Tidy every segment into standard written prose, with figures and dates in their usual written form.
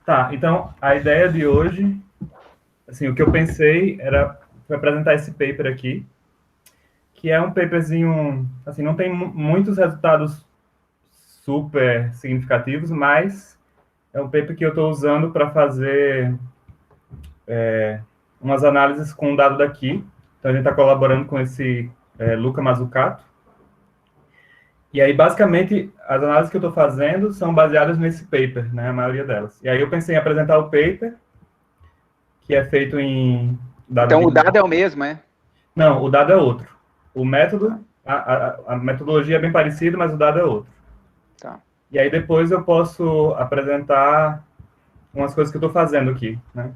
Tá, então a ideia de hoje, assim, o que eu pensei era apresentar esse paper aqui, que é um paperzinho, assim, não tem muitos resultados super significativos, mas é um paper que eu estou usando para fazer umas análises com um dado daqui. Então a gente está colaborando com esse Luca Mazzucato. E aí, basicamente, as análises que eu estou fazendo são baseadas nesse paper, né, a maioria delas. E aí eu pensei em apresentar o paper, que é feito em dado Então, o dado é o binário. mesmo, é? Não, o dado é outro. O Tá, método, a metodologia é bem parecida, mas o dado é outro. tá. E aí depois eu posso apresentar umas coisas que eu estou fazendo aqui, né?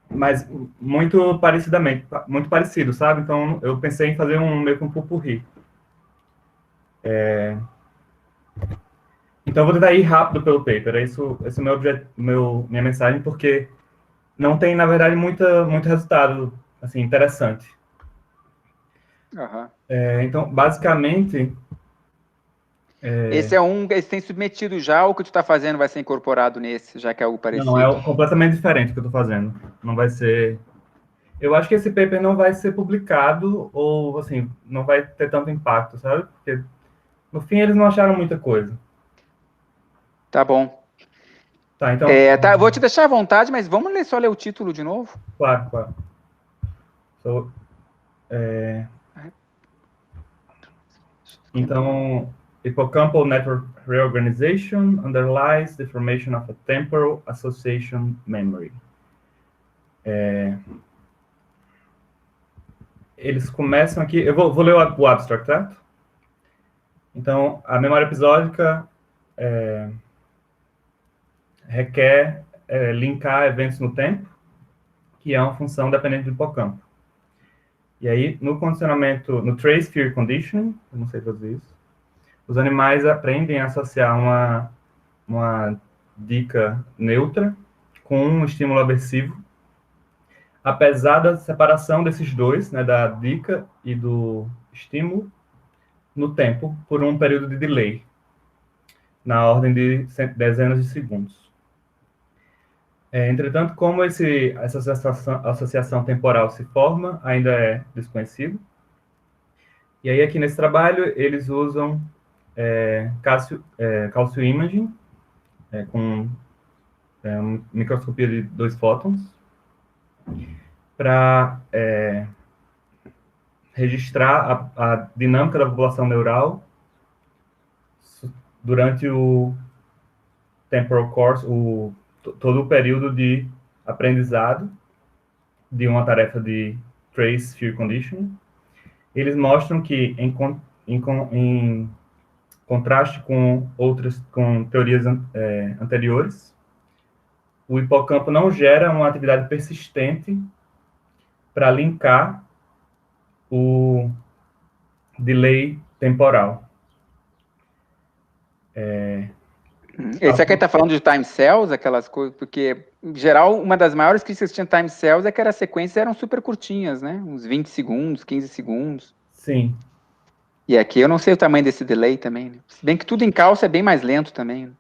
Mas muito parecidamente, muito parecido, sabe? Então eu pensei em fazer meio que um pupurri. Então eu vou tentar ir rápido pelo paper. Esse é o minha mensagem, porque não tem, na verdade, muito resultado assim, interessante. Aham. Então, basicamente, Esse tem submetido já, ou o que tu está fazendo vai ser incorporado nesse, já que é algo não, parecido? completamente diferente o que eu estou fazendo. Não vai ser. Eu acho que esse paper não vai ser publicado, ou assim, não vai ter tanto impacto, sabe? Porque no fim eles não acharam muita coisa. Tá bom. Tá, então, Tá, eu vou te deixar à vontade, mas vamos só ler o título de novo? claro, claro. So, então, hippocampal network reorganization underlies the formation of a temporal association memory. Eles começam aqui, eu vou ler o abstract, certo? Então, a memória episódica requer linkar eventos no tempo, que é uma função dependente do hipocampo. E aí, no condicionamento, no trace fear conditioning, eu não sei fazer isso, os animais aprendem a associar uma dica neutra com um estímulo aversivo, apesar da separação desses dois, né, da dica e do estímulo, no tempo, por um período de delay, na ordem de dezenas de segundos. Entretanto, como essa associação temporal se forma, ainda é desconhecido. E aí, aqui nesse trabalho, eles usam calcio imaging, com microscopia de 2 fótons, para registrar a dinâmica da população neural durante o temporal course, todo o período de aprendizado de uma tarefa de trace fear conditioning. Eles mostram que, em contraste com teorias anteriores, o hipocampo não gera uma atividade persistente para linkar o delay temporal. Esse aqui está falando de time cells, aquelas coisas, porque, em geral, uma das maiores críticas que tinha time cells é que as sequências eram super curtinhas, né? Uns 20 segundos, 15 segundos. Sim. E aqui eu não sei o tamanho desse delay também, né? Se bem que tudo em calça é bem mais lento também, né?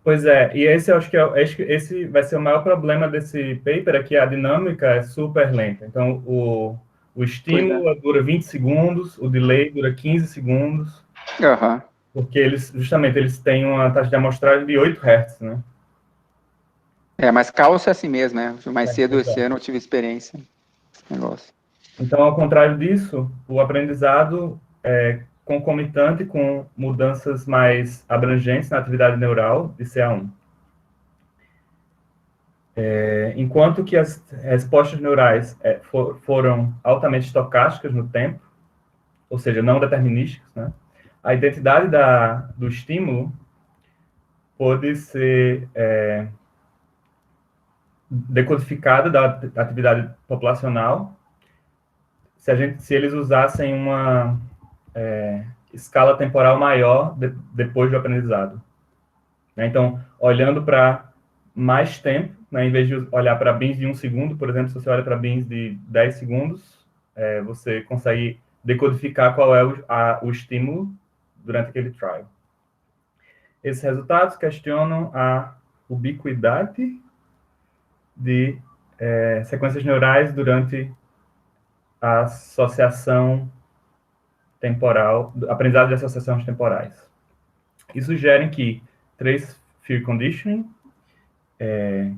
Pois é, e esse eu acho que esse vai ser o maior problema desse paper, é que a dinâmica é super lenta. Então, o Pois é. estímulo dura 20 segundos, o delay dura 15 segundos, Aham. porque eles têm uma taxa de amostragem de 8 Hz, né? Mas calça é assim mesmo, né? Mais cedo Pois esse é. ano eu tive experiência nesse negócio. Então, ao contrário disso, o aprendizado é concomitante com mudanças mais abrangentes na atividade neural de CA1. Enquanto que as respostas neurais foram altamente estocásticas no tempo, ou seja, não determinísticas, né? A identidade do estímulo pode ser decodificada da atividade populacional se eles usassem uma escala temporal maior depois do aprendizado. Né? Então, olhando para mais tempo, né, em vez de olhar para bins de 1 segundo, por exemplo, se você olha para bins de 10 segundos, você consegue decodificar qual é o estímulo durante aquele trial. Esses resultados questionam a ubiquidade de sequências neurais durante a associação temporal, aprendizado de associações temporais. Isso sugere que trace fear conditioning é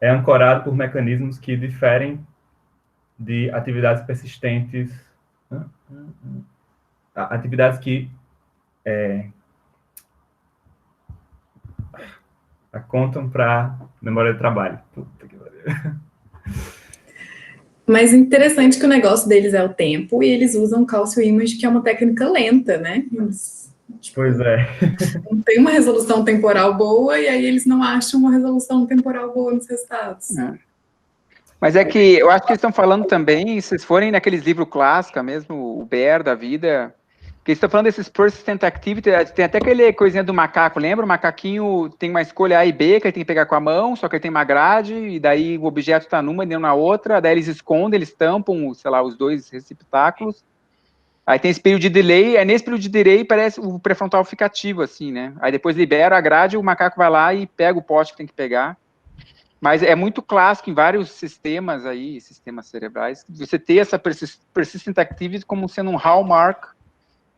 ancorado por mecanismos que diferem de atividades persistentes, atividades que contam para memória de trabalho. Puta que pariu. Mas interessante que o negócio deles é o tempo e eles usam Calcio Image, que é uma técnica lenta, né? Pois é. Não tem uma resolução temporal boa e aí eles não acham uma resolução temporal boa nos resultados. Mas é que eu acho que eles estão falando também, se vocês forem naqueles livros clássicos mesmo, o Bear da vida, que eles estão falando desses persistent activity, tem até aquele coisinha do macaco, lembra? O macaquinho tem uma escolha A e B, que ele tem que pegar com a mão, só que ele tem uma grade, e daí o objeto está numa e não na outra, daí eles escondem, eles tampam, sei lá, os dois receptáculos. Aí tem esse período de delay, nesse período de delay parece o pré-frontal fica ativo, assim, né? Aí depois libera a grade, o macaco vai lá e pega o poste que tem que pegar. Mas é muito clássico em vários sistemas aí, sistemas cerebrais, você ter essa persistent activity como sendo um hallmark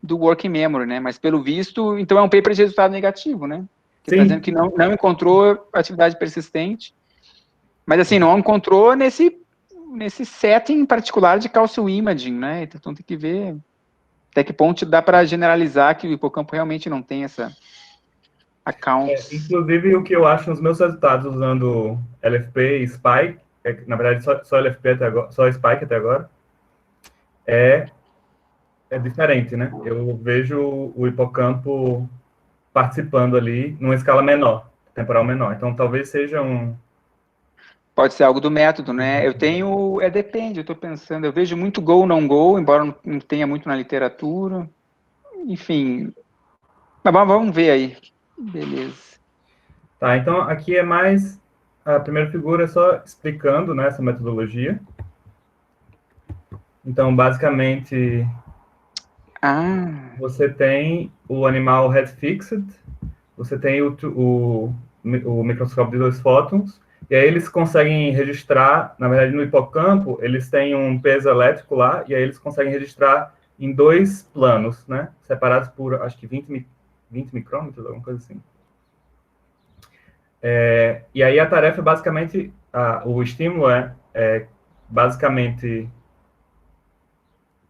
do working memory, né? Mas pelo visto, então é um paper de resultado negativo, né? Que está dizendo que não encontrou atividade persistente, mas assim, não encontrou nesse setting particular de calcio imaging, né? Então tem que ver até que ponto dá para generalizar que o hipocampo realmente não tem essa accounts. Inclusive, o que eu acho nos meus resultados usando LFP e Spike, na verdade só LFP até agora, só Spike até agora, é diferente, né? Eu vejo o hipocampo participando ali numa escala menor, temporal menor. Então, talvez seja Pode ser algo do método, né? Eu tenho, depende, eu estou pensando, eu vejo muito go, não go, embora não tenha muito na literatura. Enfim, mas vamos ver aí. Beleza. Tá, então aqui é mais, a primeira figura é só explicando, né, essa metodologia. Então, basicamente, você tem o animal head fixed, você tem o microscópio de 2 fótons, e aí eles conseguem registrar, na verdade, no hipocampo, eles têm um peso elétrico lá, e aí eles conseguem registrar em 2 planos, né, separados por, acho que 20 micrômetros, alguma coisa assim. E aí a tarefa é basicamente, o estímulo é basicamente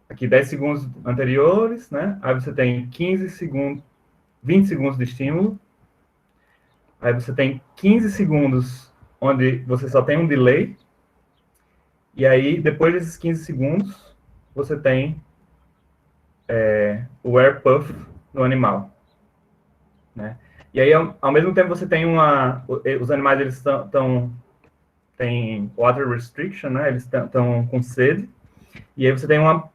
aqui 10 segundos anteriores, né? Aí você tem 15 segundos, 20 segundos de estímulo. Aí você tem 15 segundos onde você só tem um delay. E aí, depois desses 15 segundos, você tem o air puff no animal, né? E aí, ao mesmo tempo, você tem os animais, eles têm water restriction, né? Eles estão com sede. E aí você tem uma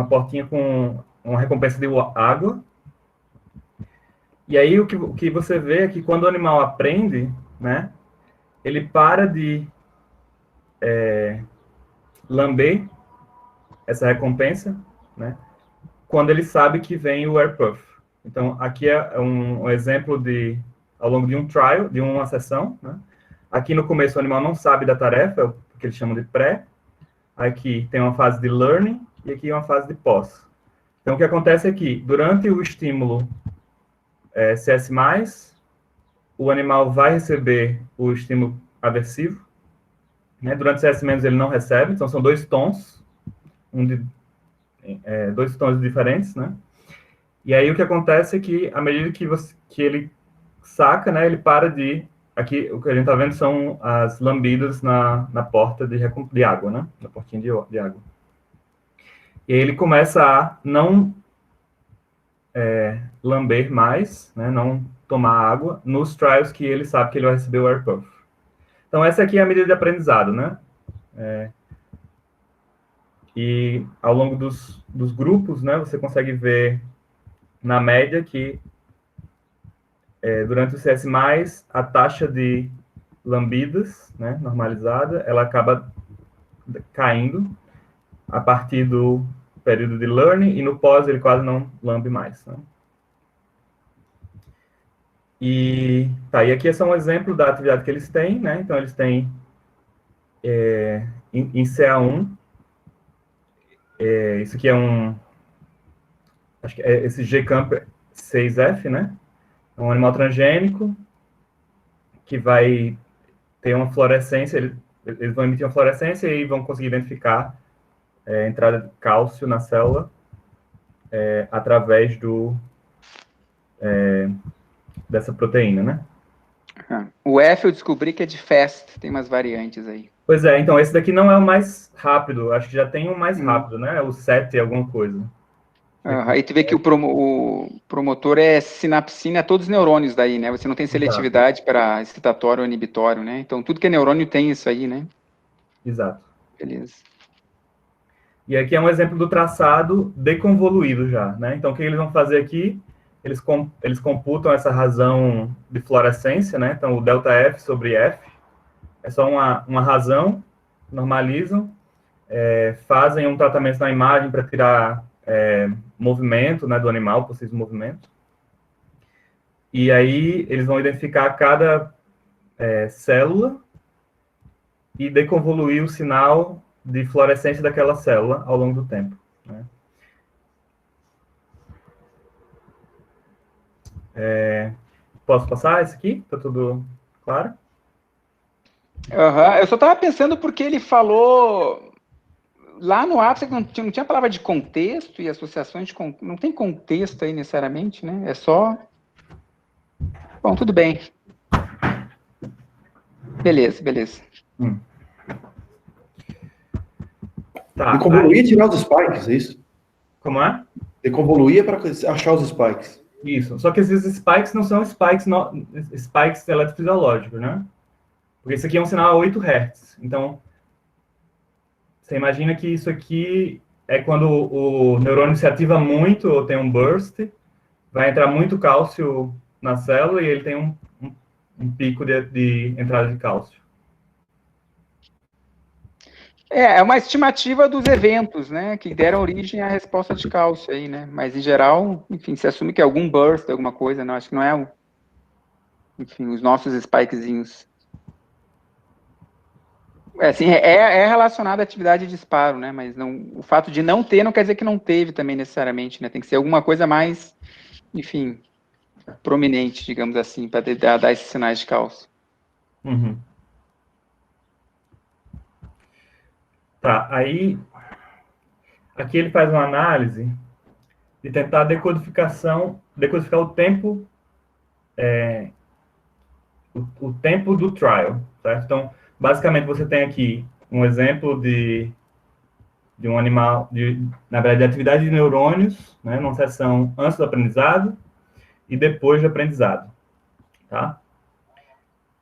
portinha com uma recompensa de água. E aí o que você vê é que quando o animal aprende, né, ele para de lamber essa recompensa, né, quando ele sabe que vem o air puff. Então aqui é um exemplo ao longo de um trial, de uma sessão, né. Aqui no começo o animal não sabe da tarefa, o que eles chamam de pré. Aqui tem uma fase de learning e aqui uma fase de pós. Então, o que acontece é que, durante o estímulo CS+, o animal vai receber o estímulo aversivo. Né? Durante o CS- ele não recebe, então são 2 tons, 2 tons diferentes, né? E aí o que acontece é que, à medida que ele saca, né, ele para de... Aqui, o que a gente está vendo são as lambidas na porta de água, né? Na portinha de água. E aí ele começa a não lamber mais, né? Não tomar água nos trials que ele sabe que ele vai receber o air puff. Então, essa aqui é a medida de aprendizado, né? E ao longo dos grupos, né, você consegue ver, na média, que durante o CS+, a taxa de lambidas, né, normalizada, ela acaba caindo, a partir do período de learning, e no pós ele quase não lambe mais, né? E aqui é só um exemplo da atividade que eles têm, né? Então, eles têm em CA1, isso aqui é acho que é esse G-Camp 6F, né? É um animal transgênico que vai ter uma fluorescência, eles vão emitir uma fluorescência e vão conseguir identificar a entrada de cálcio na célula através dessa proteína, né? O F eu descobri que é de FAST, tem umas variantes aí. Pois é, então esse daqui não é o mais rápido, acho que já tem um mais rápido, né? O 7 alguma coisa. Aí tu vê que o promotor é sinapsina, todos os neurônios daí, né? Você não tem seletividade para excitatório ou inibitório, né? Então tudo que é neurônio tem isso aí, né? Exato. Beleza. E aqui é um exemplo do traçado deconvoluído já, né? Então o que eles vão fazer aqui? Eles computam essa razão de fluorescência, né? Então o delta F sobre F é só uma razão, normalizam, fazem um tratamento na imagem para tirar movimento, né, do animal, possível movimento. E aí eles vão identificar cada célula e deconvoluir o sinal de fluorescência daquela célula ao longo do tempo, né? Posso passar esse aqui? Tá tudo claro? Eu só estava pensando porque ele falou lá no ápice não tinha palavra de contexto e associações de não tem contexto aí necessariamente, né? É só... Bom, tudo bem. Beleza. Tá, deconvoluir e tirar os spikes, é isso? Como é? Deconvoluir para achar os spikes. Isso. Só que esses spikes não são spikes eletrofisiológicos, né? Porque isso aqui é um sinal a 8 Hz. Então, você imagina que isso aqui é quando o neurônio se ativa muito, ou tem um burst, vai entrar muito cálcio na célula e ele tem um pico de entrada de cálcio. É uma estimativa dos eventos, né, que deram origem à resposta de cálcio aí, né, mas em geral, enfim, se assume que é algum burst, alguma coisa, não, acho que não é, enfim, os nossos spikezinhos. Assim, é relacionado à atividade de disparo, né, mas não, o fato de não ter não quer dizer que não teve também necessariamente, né, tem que ser alguma coisa mais, enfim, prominente, digamos assim, para dar esses sinais de cálcio. Uhum. Tá, aí aqui ele faz uma análise de tentar decodificar o tempo o tempo do trial, certo? Então, basicamente você tem aqui um exemplo de um animal, na verdade, de atividade de neurônios, né, numa sessão antes do aprendizado e depois do aprendizado, tá?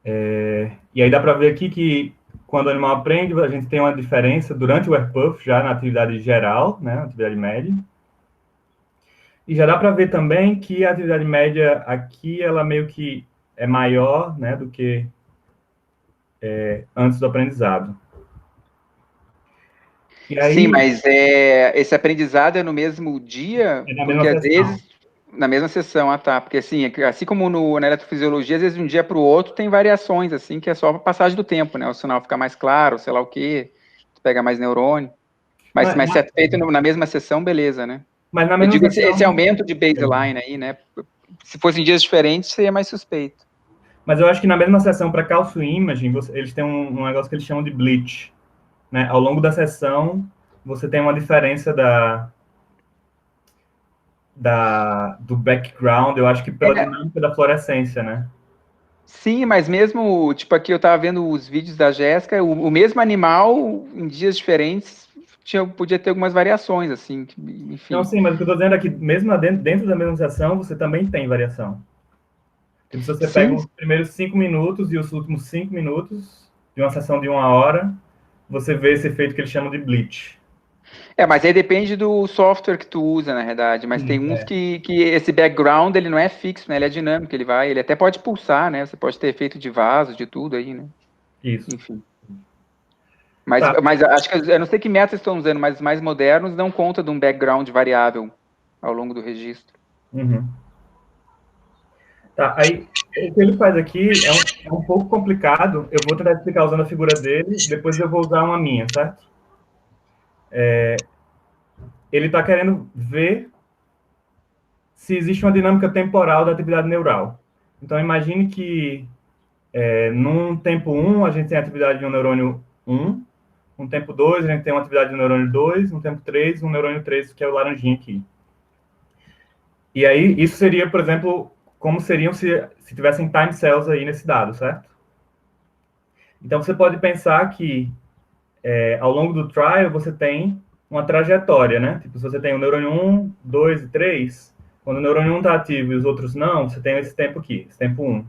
E aí dá para ver aqui que quando o animal aprende, a gente tem uma diferença durante o airpuff, já na atividade geral, né, na atividade média. E já dá para ver também que a atividade média aqui, ela meio que é maior, né, do que antes do aprendizado. E aí, sim, mas esse aprendizado é no mesmo dia, porque às vezes, na mesma sessão, tá, porque assim como na eletrofisiologia, às vezes de um dia para o outro tem variações, assim, que é só a passagem do tempo, né, o sinal fica mais claro, sei lá o quê, pega mais neurônio, mas se é feito na mesma sessão, beleza, né? Mas na mesma eu digo, sessão, esse aumento de baseline aí, né, se fossem dias diferentes, seria mais suspeito. Mas eu acho que na mesma sessão para calcio imaging, eles têm um negócio que eles chamam de bleach, né? Ao longo da sessão, você tem uma diferença do background, eu acho que pela dinâmica da fluorescência, né? Sim, mas mesmo, tipo, aqui eu tava vendo os vídeos da Jéssica, o mesmo animal, em dias diferentes, podia ter algumas variações, assim, enfim. Não, sim, mas o que eu tô dizendo é que mesmo dentro da mesma sessão, você também tem variação. Tipo, se você pega os primeiros 5 minutos e os últimos 5 minutos de uma sessão de 1 hora, você vê esse efeito que eles chamam de bleach. Mas aí depende do software que tu usa, na verdade, mas tem uns que esse background, ele não é fixo, né, ele é dinâmico, ele até pode pulsar, né, você pode ter efeito de vaso, de tudo aí, né. Isso. Enfim. Mas, Tá. mas acho que eu não sei que métodos estão usando, mas os mais modernos dão conta de um background variável ao longo do registro. Uhum. Tá, aí o que ele faz aqui é um pouco complicado. Eu vou tentar explicar usando a figura dele, depois eu vou usar uma minha, certo? Ele está querendo ver se existe uma dinâmica temporal da atividade neural. Então, imagine que num tempo 1, a gente tem a atividade de um neurônio 1, no tempo 2, a gente tem uma atividade de um neurônio 2, no tempo 3, um neurônio 3, que é o laranjinha aqui. E aí, isso seria, por exemplo, como seriam se tivessem time cells aí nesse dado, certo? Então, você pode pensar que, ao longo do trial, você tem uma trajetória, né? Tipo, se você tem o neurônio 1, 2 e 3, quando o neurônio 1 está ativo e os outros não, você tem esse tempo aqui, esse tempo 1.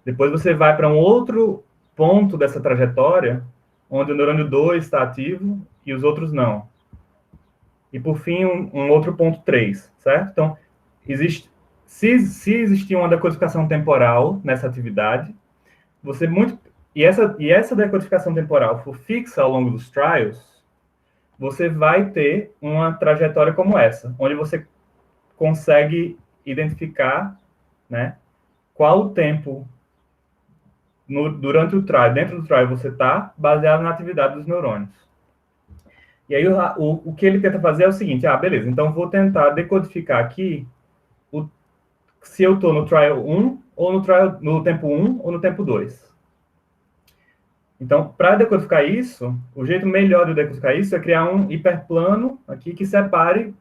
Depois você vai para um outro ponto dessa trajetória, onde o neurônio 2 está ativo e os outros não. E, por fim, um outro ponto 3, certo? Então, se existir uma decodificação temporal nessa atividade, e essa decodificação temporal for fixa ao longo dos trials, você vai ter uma trajetória como essa, onde você consegue identificar, né, qual o tempo durante o trial, dentro do trial você está, baseado na atividade dos neurônios. E aí o que ele tenta fazer é o seguinte, beleza, então vou tentar decodificar aqui se eu estou no trial 1, ou no tempo 1, ou no tempo 2. Então, para decodificar isso, o jeito melhor de decodificar isso é criar um hiperplano aqui que separe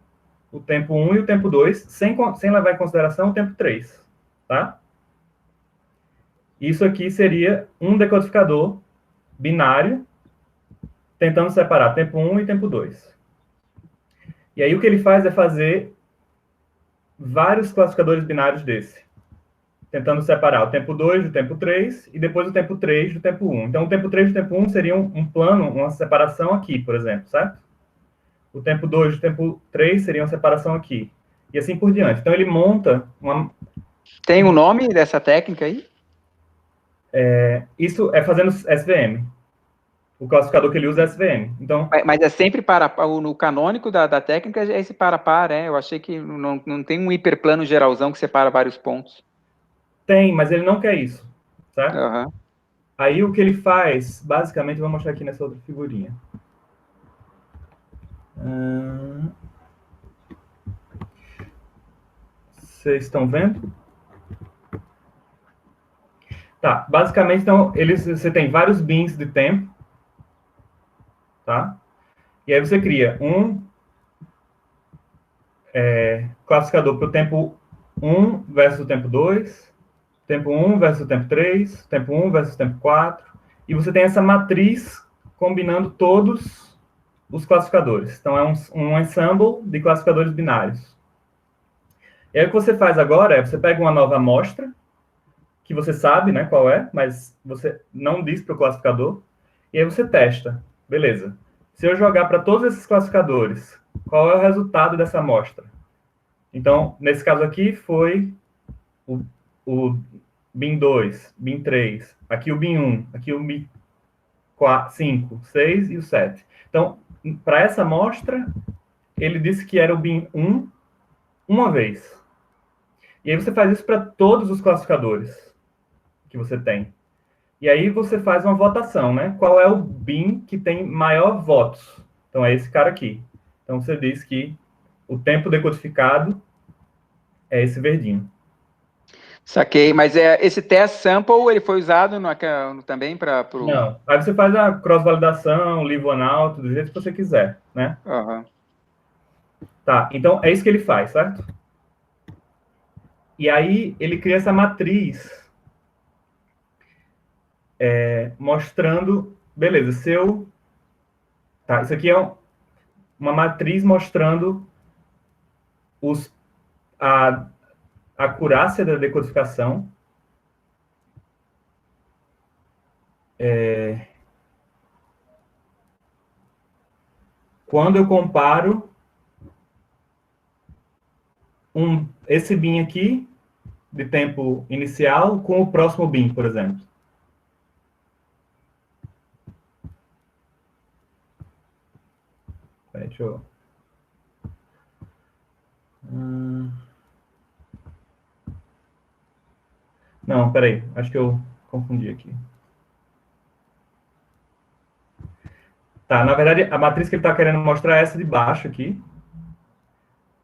o tempo 1 e o tempo 2, sem levar em consideração o tempo 3, tá? Isso aqui seria um decodificador binário tentando separar tempo 1 e tempo 2. E aí o que ele faz é fazer vários classificadores binários desse, tentando separar o tempo 2 do tempo 3 e depois o tempo 3 do tempo 1. Então, o tempo 3 do tempo 1 seria um plano, uma separação aqui, por exemplo, certo? O tempo 2 do tempo 3 seria uma separação aqui. E assim por diante. Então, ele monta uma... Tem o nome dessa técnica aí? Isso é fazendo SVM. O classificador que ele usa é SVM. Então, mas é sempre no canônico da técnica, é esse para-par, né? Eu achei que não tem um hiperplano geralzão que separa vários pontos. Tem, mas ele não quer isso, certo? Uhum. Aí o que ele faz, basicamente, eu vou mostrar aqui nessa outra figurinha. Vocês estão vendo? Tá, basicamente, então, você tem vários bins de tempo, tá? E aí você cria um classificador para o tempo 1 versus o tempo 2, tempo 1 versus o tempo 3, tempo 1 versus o tempo 4, e você tem essa matriz combinando todos os classificadores. Então, é um ensemble de classificadores binários. E aí, o que você faz agora é, você pega uma nova amostra, que você sabe, né, qual é, mas você não diz para o classificador, e aí você testa. Beleza. Se eu jogar para todos esses classificadores, qual é o resultado dessa amostra? Então, nesse caso aqui, foi o bin 2, bin 3, aqui o bin 1, aqui o bin 4, 5, 6 e o 7. Então, para essa amostra, ele disse que era o bin 1 uma vez. E aí você faz isso para todos os classificadores que você tem. E aí você faz uma votação, né? Qual é o bin que tem maior votos? Então, é esse cara aqui. Então, você diz que o tempo decodificado é esse verdinho. Saquei, mas esse test sample, ele foi usado também para... Não. Aí você faz a cross-validação, leave one out, do jeito que você quiser, né? Uhum. Tá, então é isso que ele faz, certo? E aí ele cria essa matriz mostrando... Beleza, Tá, isso aqui é uma matriz mostrando a acurácia da decodificação. Quando eu comparo esse bin aqui, de tempo inicial, com o próximo bin, por exemplo. Peraí, deixa eu... Não, peraí, acho que eu confundi aqui. Tá, na verdade, a matriz que ele está querendo mostrar é essa de baixo aqui,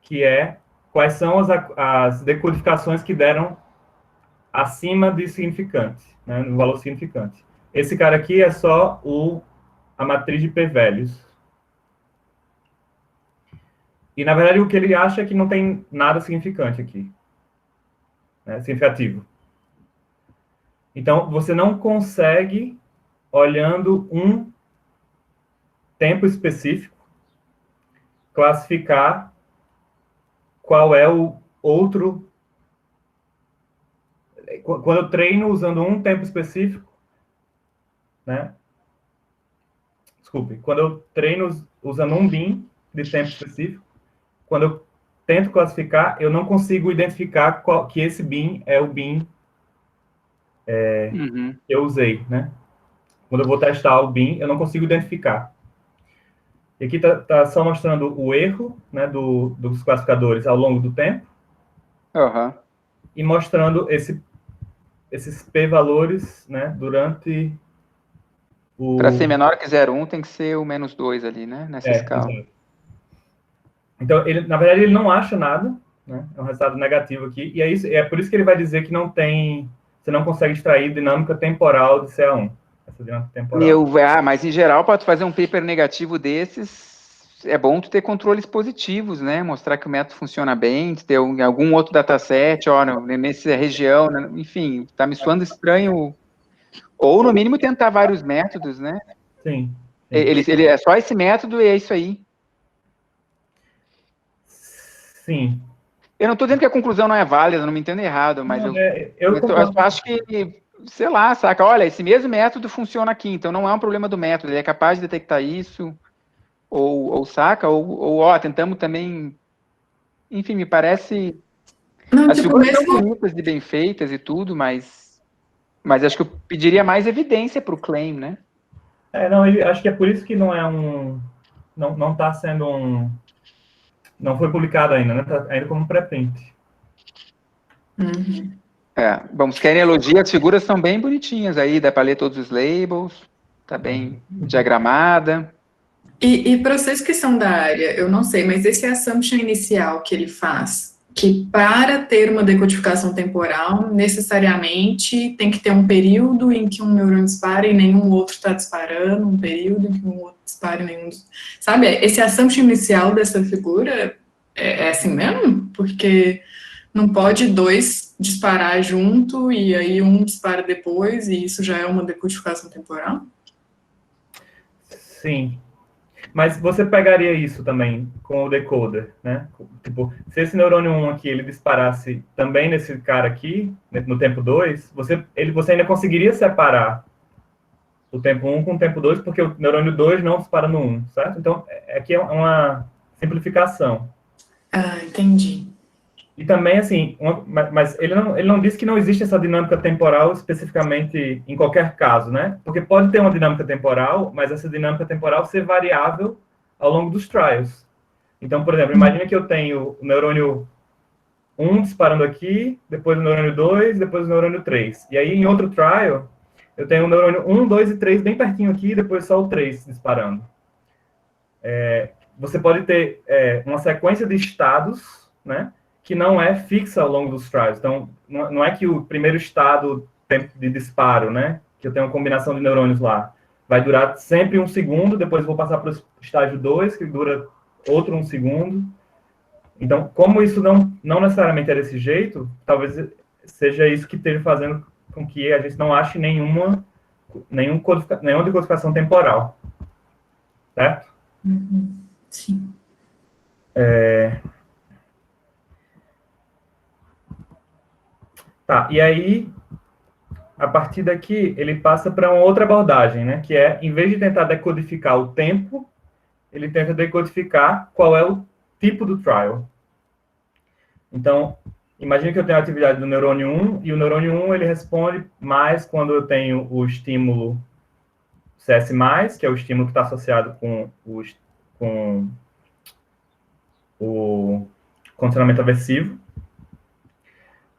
que é quais são as decodificações que deram acima de significante, né, no valor significante. Esse cara aqui é só a matriz de p-values. E, na verdade, o que ele acha é que não tem nada significante aqui, né, significativo. Então, você não consegue, olhando um tempo específico, classificar qual é o outro... Quando eu treino usando um tempo específico, né? Desculpe, quando eu treino usando um bin de tempo específico, quando eu tento classificar, eu não consigo identificar que esse bin é o bin que eu usei, né? Quando eu vou testar o bin, eu não consigo identificar. E aqui tá só mostrando o erro, né, dos classificadores ao longo do tempo. E mostrando esses p-valores, né, durante o... Para ser menor que 0,1 tem que ser o -2 ali, né, nessa escala. Exato. Então, na verdade, ele não acha nada, né, é um resultado negativo aqui, e é por isso que ele vai dizer que você não consegue extrair dinâmica temporal de CA1. Essa dinâmica temporal. Mas em geral, para tu fazer um paper negativo desses, é bom tu ter controles positivos, né? Mostrar que o método funciona bem, ter algum outro dataset, nessa região, né? Enfim, tá me soando estranho. Ou, no mínimo, tentar vários métodos, né? Sim. Ele é só esse método e é isso aí. Sim. Eu não estou dizendo que a conclusão não é válida, não me entendo errado, mas eu acho que, sei lá, saca? Olha, esse mesmo método funciona aqui, então não é um problema do método, ele é capaz de detectar isso, ou saca, ou tentamos também... Enfim, me parece... Não, as tipo, figuras são mesmo... bonitas e bem feitas e tudo, mas acho que eu pediria mais evidência para o claim, né? Acho que é por isso que não é um... Não está sendo um... Não foi publicado ainda, né? Está ainda como pré-print. Uhum. Bom, se querem elogio, as figuras são bem bonitinhas aí, dá para ler todos os labels, tá bem diagramada. E para vocês que são da área, eu não sei, mas esse assumption inicial que ele faz, que para ter uma decodificação temporal, necessariamente tem que ter um período em que um neurônio dispara e nenhum outro está disparando, um período em que um outro dispara e nenhum... Sabe, esse assumption inicial dessa figura é assim mesmo? Porque não pode dois disparar junto e aí um dispara depois e isso já é uma decodificação temporal? Sim. Mas você pegaria isso também com o decoder, né? Tipo, se esse neurônio 1 aqui, ele disparasse também nesse cara aqui, no tempo 2, você ainda conseguiria separar o tempo 1 com o tempo 2, porque o neurônio 2 não dispara no 1, certo? Então, aqui é uma simplificação. Entendi. E também, assim, mas ele não disse que não existe essa dinâmica temporal especificamente em qualquer caso, né? Porque pode ter uma dinâmica temporal, mas essa dinâmica temporal ser variável ao longo dos trials. Então, por exemplo, imagine que eu tenho o neurônio 1 disparando aqui, depois o neurônio 2, depois o neurônio 3. E aí, em outro trial, eu tenho o neurônio 1, 2 e 3 bem pertinho aqui, e depois só o 3 disparando. Você pode ter uma sequência de estados, né? Que não é fixa ao longo dos trials. Então, não é que o primeiro estado de disparo, né, que eu tenho uma combinação de neurônios lá, vai durar sempre 1 segundo, depois eu vou passar para o estágio 2, que dura outro 1 segundo. Então, como isso não necessariamente é desse jeito, talvez seja isso que esteja fazendo com que a gente não ache nenhuma decodificação temporal. Certo? Uhum. Sim. Tá, e aí, a partir daqui, ele passa para uma outra abordagem, né? Que é, em vez de tentar decodificar o tempo, ele tenta decodificar qual é o tipo do trial. Então, imagine que eu tenho a atividade do neurônio 1, e o neurônio 1 ele responde mais quando eu tenho o estímulo CS+, que é o estímulo que está associado com o condicionamento aversivo.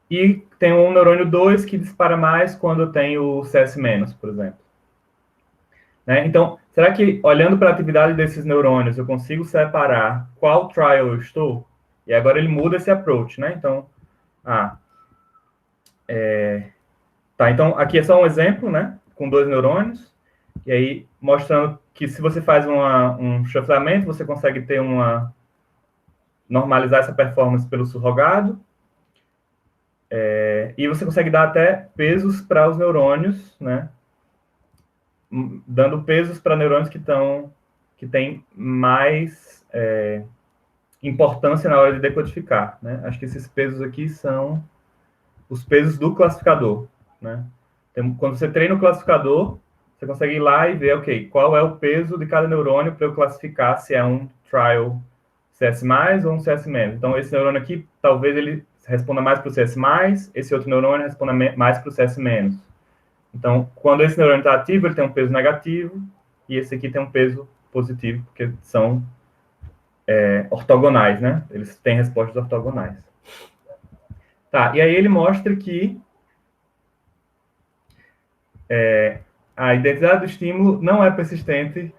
E tem um neurônio 2 que dispara mais quando tem o CS-, por exemplo. Né? Então, será que, olhando para a atividade desses neurônios, eu consigo separar qual trial eu estou? E agora ele muda esse approach, né? Então, então aqui é só um exemplo, né? Com 2 neurônios. E aí, mostrando que se você faz um shufflamento, você consegue ter normalizar essa performance pelo surrogado. E você consegue dar até pesos para os neurônios, né? Dando pesos para neurônios que têm mais importância na hora de decodificar, né? Acho que esses pesos aqui são os pesos do classificador, né? Então, quando você treina o classificador, você consegue ir lá e ver, ok, qual é o peso de cada neurônio para eu classificar se é um trial CS+, ou um CS-. Então, esse neurônio aqui, talvez ele responda mais para o CS+, esse outro neurônio responda mais para o CS-. Então, quando esse neurônio está ativo, ele tem um peso negativo, e esse aqui tem um peso positivo, porque são ortogonais, né? Eles têm respostas ortogonais. Tá, e aí ele mostra que a identidade do estímulo não é persistente,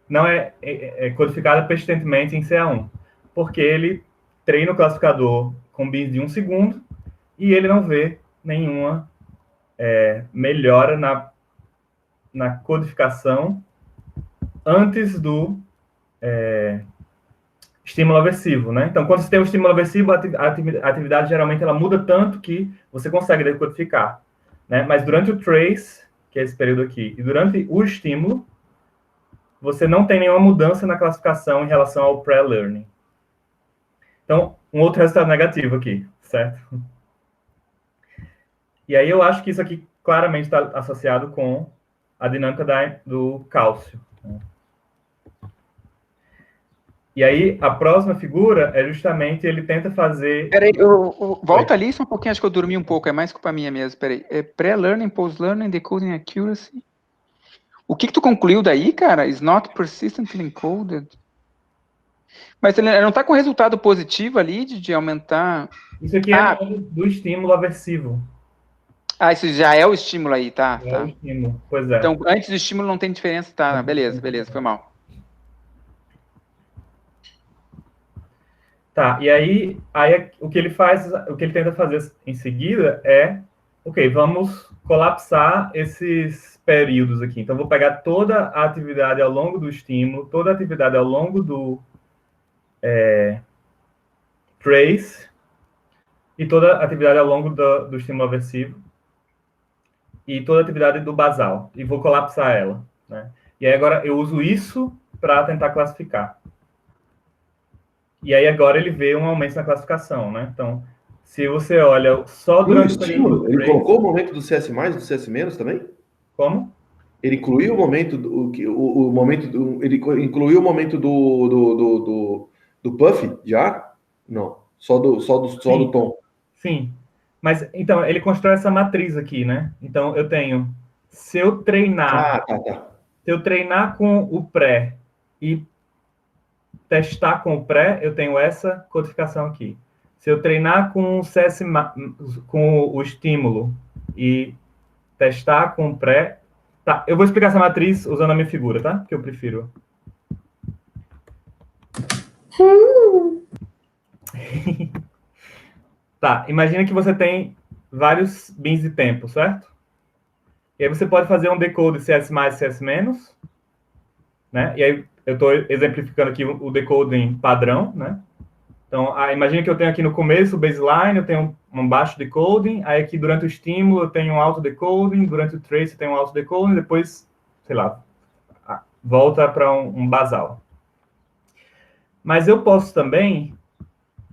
não é codificada persistentemente em CA1, porque ele treina o classificador com bins de 1 segundo e ele não vê nenhuma melhora na codificação antes do estímulo aversivo, né? Então, quando você tem o estímulo aversivo, a atividade geralmente ela muda tanto que você consegue decodificar, né? Mas durante o trace, que é esse período aqui, e durante o estímulo, você não tem nenhuma mudança na classificação em relação ao pré-learning. Então, um outro resultado negativo aqui, certo? E aí eu acho que isso aqui claramente está associado com a dinâmica do cálcio. E aí, a próxima figura é justamente ele tenta fazer... Peraí, volta ali só um pouquinho, acho que eu dormi um pouco, é mais culpa minha mesmo, peraí. Pré-learning, post-learning, decoding accuracy. O que tu concluiu daí, cara? Is not persistently encoded. Mas ele não está com resultado positivo ali de aumentar... Isso aqui é do estímulo aversivo. Isso já é o estímulo aí, tá? É o estímulo, pois é. Então, antes do estímulo não tem diferença, tá? Beleza, foi mal. Tá, e aí o que ele faz, o que ele tenta fazer em seguida é, ok, vamos colapsar esses períodos aqui. Então, vou pegar toda a atividade ao longo do estímulo, toda a atividade ao longo do trace e toda a atividade ao longo do estímulo aversivo e toda a atividade do basal, e vou colapsar ela, né? E aí agora eu uso isso para tentar classificar. E aí agora ele vê um aumento na classificação, né? Então, se você olha só durante o estímulo, ele colocou o momento do CS+, do CS- também? Como? Ele incluiu o momento ele incluiu o momento do puff de ar? Não, só do tom. Sim. Mas então ele constrói essa matriz aqui, né? Então eu tenho, se eu treinar com o pré e testar com o pré, eu tenho essa codificação aqui. Se eu treinar com o CS, com o estímulo e testar com o pré... Tá, eu vou explicar essa matriz usando a minha figura, tá? Porque eu prefiro. Tá, imagina que você tem vários bins de tempo, certo? E aí você pode fazer um decode CS+, CS-, né? E aí eu estou exemplificando aqui o decoding padrão, né? Então, imagina que eu tenho aqui no começo o baseline, eu tenho um baixo decoding, aí aqui durante o estímulo eu tenho um alto decoding, durante o trace eu tenho um alto decoding, depois, sei lá, volta para um basal. Mas eu posso também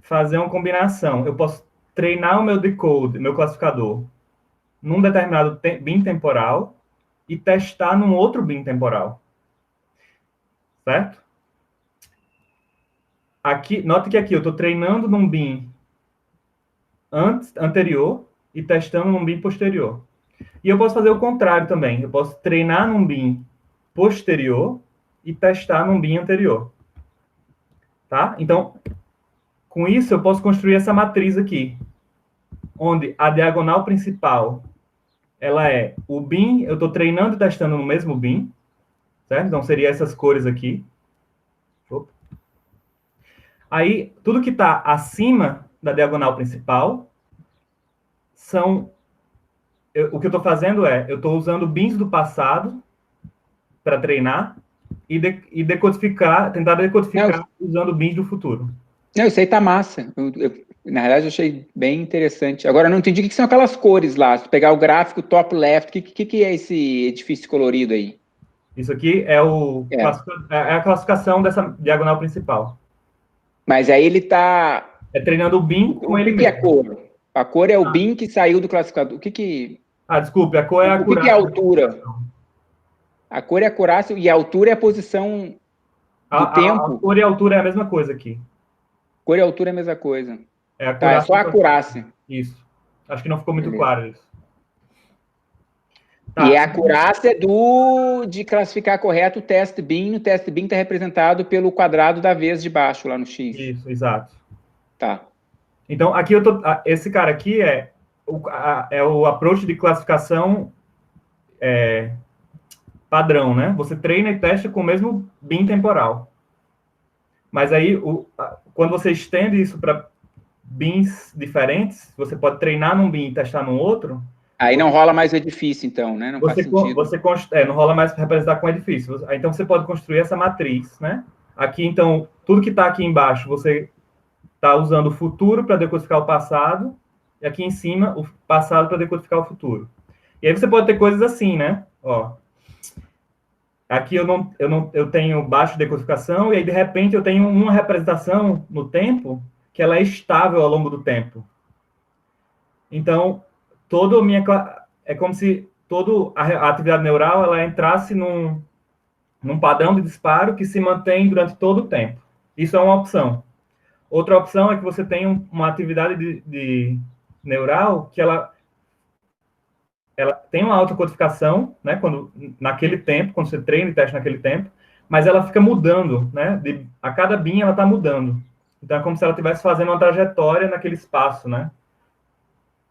fazer uma combinação. Eu posso treinar o meu decode, meu classificador, num determinado bin temporal e testar num outro bin temporal. Certo? Aqui, note que aqui eu estou treinando num bin anterior e testando num bin posterior. E eu posso fazer o contrário também. Eu posso treinar num bin posterior e testar num bin anterior. Tá? Então, Com isso, eu posso construir essa matriz aqui, onde a diagonal principal, ela é o bin, eu estou treinando e testando no mesmo bin, certo? Então, seria essas cores aqui. Opa. Aí, tudo que está acima da diagonal principal são... o que eu estou fazendo eu estou usando bins do passado para treinar e decodificar, tentar decodificar usando bins do futuro. Não, isso aí tá massa. Na realidade, eu achei bem interessante. Agora, eu não entendi o que são aquelas cores lá. Se tu pegar o gráfico top left, o que é esse edifício colorido aí? Isso aqui é a classificação dessa diagonal principal. Mas aí ele tá... É treinando o bin com ele O que mesmo. é cor? A cor é o bin que saiu do classificador. Desculpe, a cor é a acurácia. O que é a altura? A cor é a acurácia e a altura é a posição do tempo. A cor e a altura é a mesma coisa aqui. Cor e altura é a mesma coisa. É a acurácia. É só a acurácia. Isso. Acho que não ficou muito claro isso. E a acurácia de classificar correto o test bin. O test bin está representado pelo quadrado da vez de baixo lá no X. Isso, exato. Tá. Então, aqui esse cara aqui é o approach de classificação padrão, né? Você treina e testa com o mesmo bin temporal. Mas aí, quando você estende isso para bins diferentes, você pode treinar num bin e testar num outro. Aí não rola mais o edifício, então, né? Não faz sentido. Não rola mais representar com edifício. Então, você pode construir essa matriz, né? Aqui, então, tudo que está aqui embaixo, você está usando o futuro para decodificar o passado, e aqui em cima, o passado para decodificar o futuro. E aí você pode ter coisas assim, né? Ó, aqui eu tenho baixa decodificação, e aí, de repente, eu tenho uma representação no tempo que ela é estável ao longo do tempo. Então, é como se toda a atividade neural ela entrasse num padrão de disparo que se mantém durante todo o tempo. Isso é uma opção. Outra opção é que você tem uma atividade de neural que ela tem uma alta codificação, né, naquele tempo, quando você treina e testa naquele tempo, mas ela fica mudando, né? A cada bin ela está mudando. Então é como se ela estivesse fazendo uma trajetória naquele espaço, né?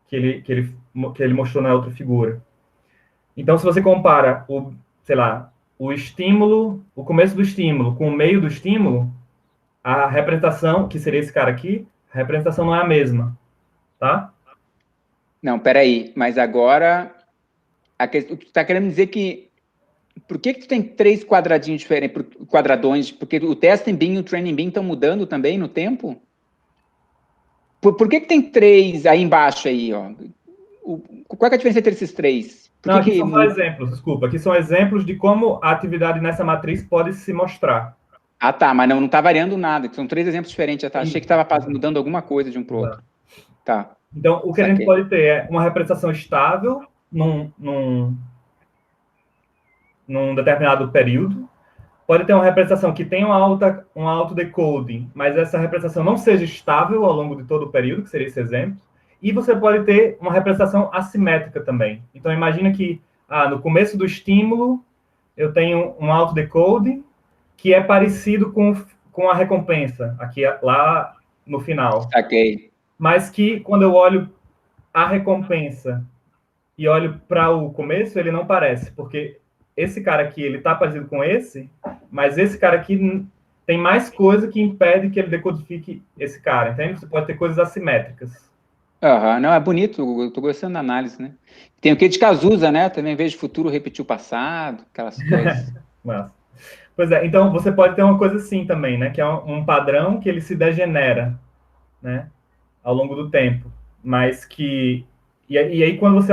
Que ele mostrou na outra figura. Então, se você compara o estímulo, o começo do estímulo com o meio do estímulo, a representação, que seria esse cara aqui, a representação não é a mesma, tá? Não, peraí, mas agora, tu está querendo dizer que, por que tu tem 3 quadradinhos diferentes, quadradões, porque o testing bin e o training bin estão mudando também no tempo? Por que tem 3 aí embaixo aí, ó? Qual é a diferença entre esses 3? Aqui são só exemplos, desculpa. Aqui são exemplos de como a atividade nessa matriz pode se mostrar. Ah, tá, mas não está variando nada. São 3 exemplos diferentes. Tá? Achei que estava mudando alguma coisa de um para o outro. Tá. Então, o que a gente pode ter é uma representação estável num determinado período. Pode ter uma representação que tem um alto decoding, mas essa representação não seja estável ao longo de todo o período, que seria esse exemplo. E você pode ter uma representação assimétrica também. Então, imagina que no começo do estímulo, eu tenho um alto decoding que é parecido com a recompensa, lá no final. Ok. Mas que, quando eu olho a recompensa e olho para o começo, ele não parece, porque esse cara aqui, ele está parecido com esse, mas esse cara aqui tem mais coisa que impede que ele decodifique esse cara, entende? Você pode ter coisas assimétricas. Não, é bonito, eu tô gostando da análise, né? Tem o que de Cazuza, né? Também vejo o futuro repetir o passado, aquelas coisas. Mas, pois é, então você pode ter uma coisa assim também, né? Que é um padrão que ele se degenera, né? Ao longo do tempo, mas que... E aí, quando você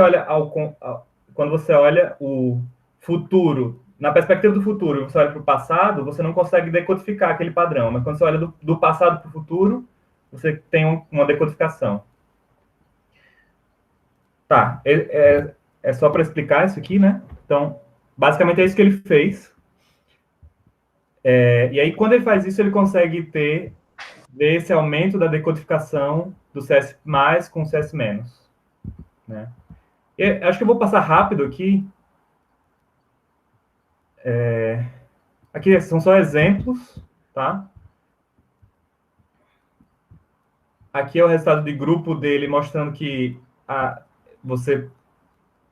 olha o futuro, na perspectiva do futuro, você olha para o passado, você não consegue decodificar aquele padrão, mas quando você olha do passado para o futuro, você tem uma decodificação. Tá, é só para explicar isso aqui, né? Então, basicamente é isso que ele fez. E aí, quando ele faz isso, ele consegue ver esse aumento da decodificação do CS+, com o CS-, né? Acho que eu vou passar rápido aqui. Aqui são só exemplos, tá? aqui é o resultado de grupo dele, mostrando que você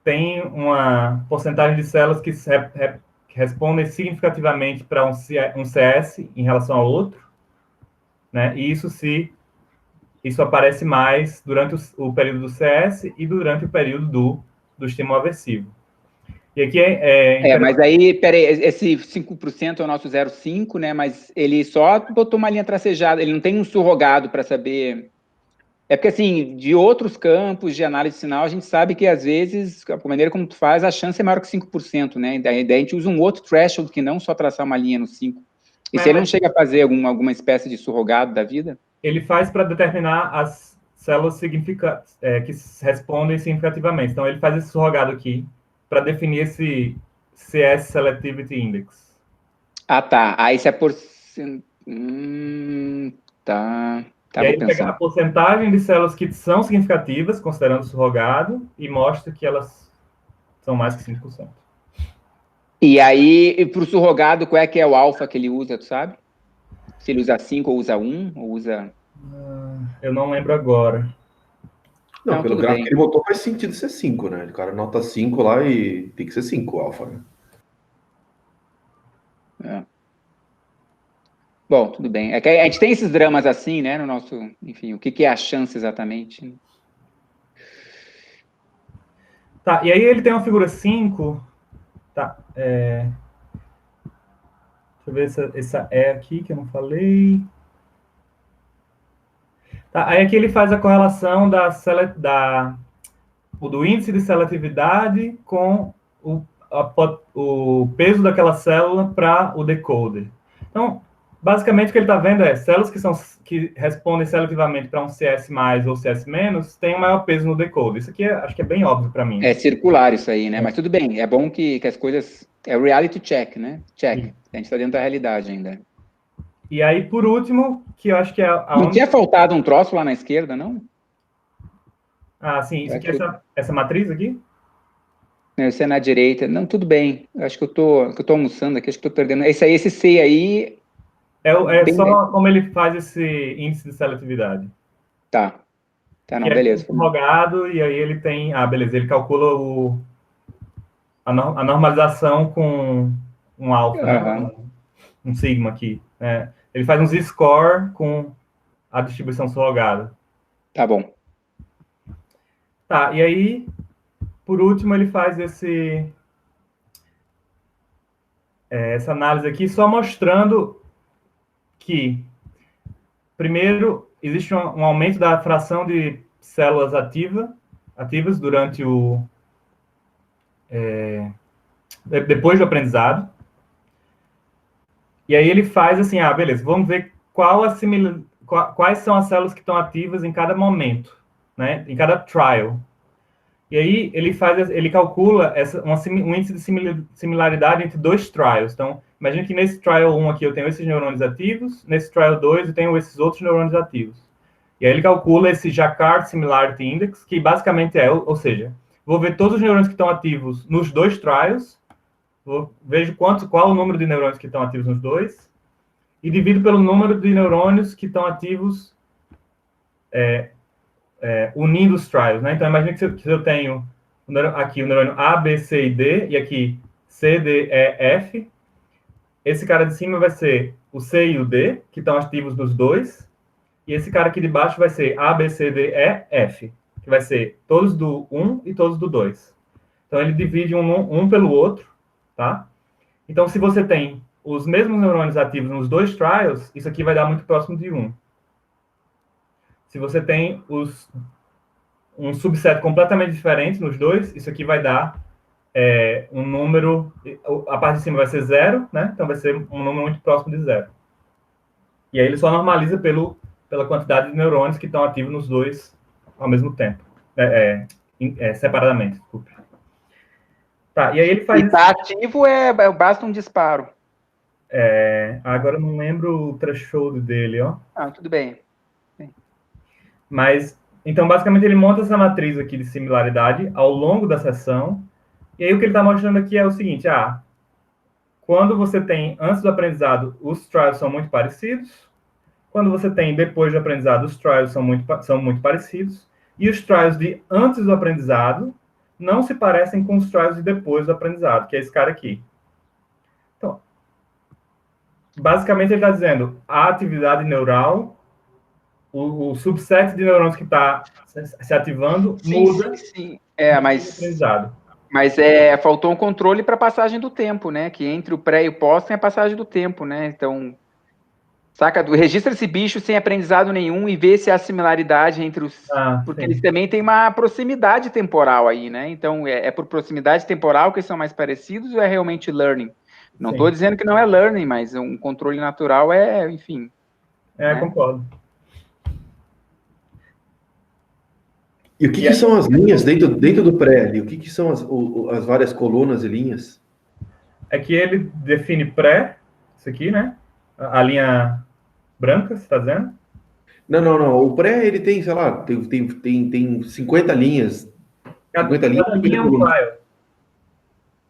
tem uma porcentagem de células que respondem significativamente para um CS em relação ao outro, né? E isso aparece mais durante o período do CS e durante o período do estímulo aversivo. E aqui mas aí, peraí, esse 5% é o nosso 0,5, né? Mas ele só botou uma linha tracejada, ele não tem um surrogado para saber. É porque, assim, de outros campos de análise de sinal, a gente sabe que, às vezes, a maneira como tu faz, a chance é maior que 5%, né? Daí a gente usa um outro threshold que não só traçar uma linha no 5%. E se ele não chega a fazer alguma espécie de surrogado da vida? Ele faz para determinar as células que respondem significativamente. Então, ele faz esse surrogado aqui para definir esse CS Selectivity Index. Ah, tá. Aí se é por... tá. E aí ele pega a porcentagem de células que são significativas, considerando o surrogado, e mostra que elas são mais que 5%. E aí, para o surrogado, qual é que é o alfa que ele usa, tu sabe? Se ele usa 5 ou usa 1, ou usa... Eu não lembro agora. Não, pelo gráfico que ele botou faz sentido ser 5, né? O cara nota 5 lá e tem que ser 5 o alfa, né? Bom, tudo bem. É que a gente tem esses dramas assim, né, no nosso... Enfim, o que é a chance exatamente? Tá, e aí ele tem uma figura 5. Tá, deixa eu ver essa aqui que eu não falei. Tá, aí aqui ele faz a correlação do índice de seletividade com o peso daquela célula para o decoder. Então, basicamente, o que ele está vendo é células que respondem seletivamente para um CS+, ou CS-, têm um maior peso no decoder. Isso aqui acho que é bem óbvio para mim. É circular isso aí, né? Mas tudo bem, é bom que as coisas... É reality check, né? Check. Sim. A gente está dentro da realidade ainda. E aí, por último, que eu acho que é Não tinha faltado um troço lá na esquerda, não? Ah, sim. Isso aqui é essa matriz aqui? Isso é na direita. Não, tudo bem. Acho que eu tô almoçando aqui, acho que estou perdendo. Esse C aí... É só como ele faz esse índice de seletividade. Tá. Tá, não, beleza. Surrogado, e aí ele tem... Ah, beleza. Ele calcula a normalização com um alfa, né? Um sigma aqui. Né? Ele faz um z-score com a distribuição surrogada. Tá bom. Tá, e aí, por último, ele faz essa análise aqui, só mostrando que, primeiro, existe um aumento da fração de células ativas durante depois do aprendizado. E aí ele faz assim, beleza, vamos ver quais são as células que estão ativas em cada momento, né? Em cada trial. E aí ele calcula um índice de similaridade entre dois trials. Então, imagina que nesse trial 1 aqui eu tenho esses neurônios ativos, nesse trial 2 eu tenho esses outros neurônios ativos. E aí ele calcula esse Jacquard Similarity Index, que basicamente ou seja, vou ver todos os neurônios que estão ativos nos dois trials, vejo qual o número de neurônios que estão ativos nos dois, e divido pelo número de neurônios que estão ativos unindo os trials, né? Então, imagina que eu tenho aqui o neurônio A, B, C e D, e aqui C, D, E, F. Esse cara de cima vai ser o C e o D, que estão ativos nos dois, e esse cara aqui de baixo vai ser A, B, C, D, E, F, que vai ser todos do 1 e todos do 2. Então, ele divide um pelo outro, tá? Então, se você tem os mesmos neurônios ativos nos dois trials, isso aqui vai dar muito próximo de 1. Se você tem um subset completamente diferente nos dois, isso aqui vai dar um número... A parte de cima vai ser 0, né? Então, vai ser um número muito próximo de 0. E aí ele só normaliza pela quantidade de neurônios que estão ativos nos dois ao mesmo tempo. Separadamente, desculpe. Tá, e aí ele faz... E tá ativo basta um disparo. Agora eu não lembro o threshold dele, ó. Tudo bem. Mas, então, basicamente, ele monta essa matriz aqui de similaridade ao longo da sessão. E aí o que ele está mostrando aqui é o seguinte, quando você tem, antes do aprendizado, os trials são muito parecidos. Quando você tem depois do aprendizado, os trials são muito parecidos, e os trials de antes do aprendizado não se parecem com os trials de depois do aprendizado, que é esse cara aqui. Então, basicamente ele está dizendo, a atividade neural, o subset de neurônios que está se ativando muda. Sim. Mas faltou um controle para a passagem do tempo, né? Que entre o pré e o pós tem a passagem do tempo, né? Então, saca? Registra esse bicho sem aprendizado nenhum e vê se há similaridade entre os... porque sim. eles também têm uma proximidade temporal aí, né? Então, é por proximidade temporal que eles são mais parecidos ou é realmente learning? Não estou dizendo que não é learning, mas um controle natural enfim. Né? Concordo. E o que são as linhas dentro do pré ali? O que são as várias colunas e linhas? É que ele define pré, isso aqui, né? A linha branca, você está dizendo? Não. O pré, ele tem, sei lá, tem 50 linhas. Cada linha é um trial.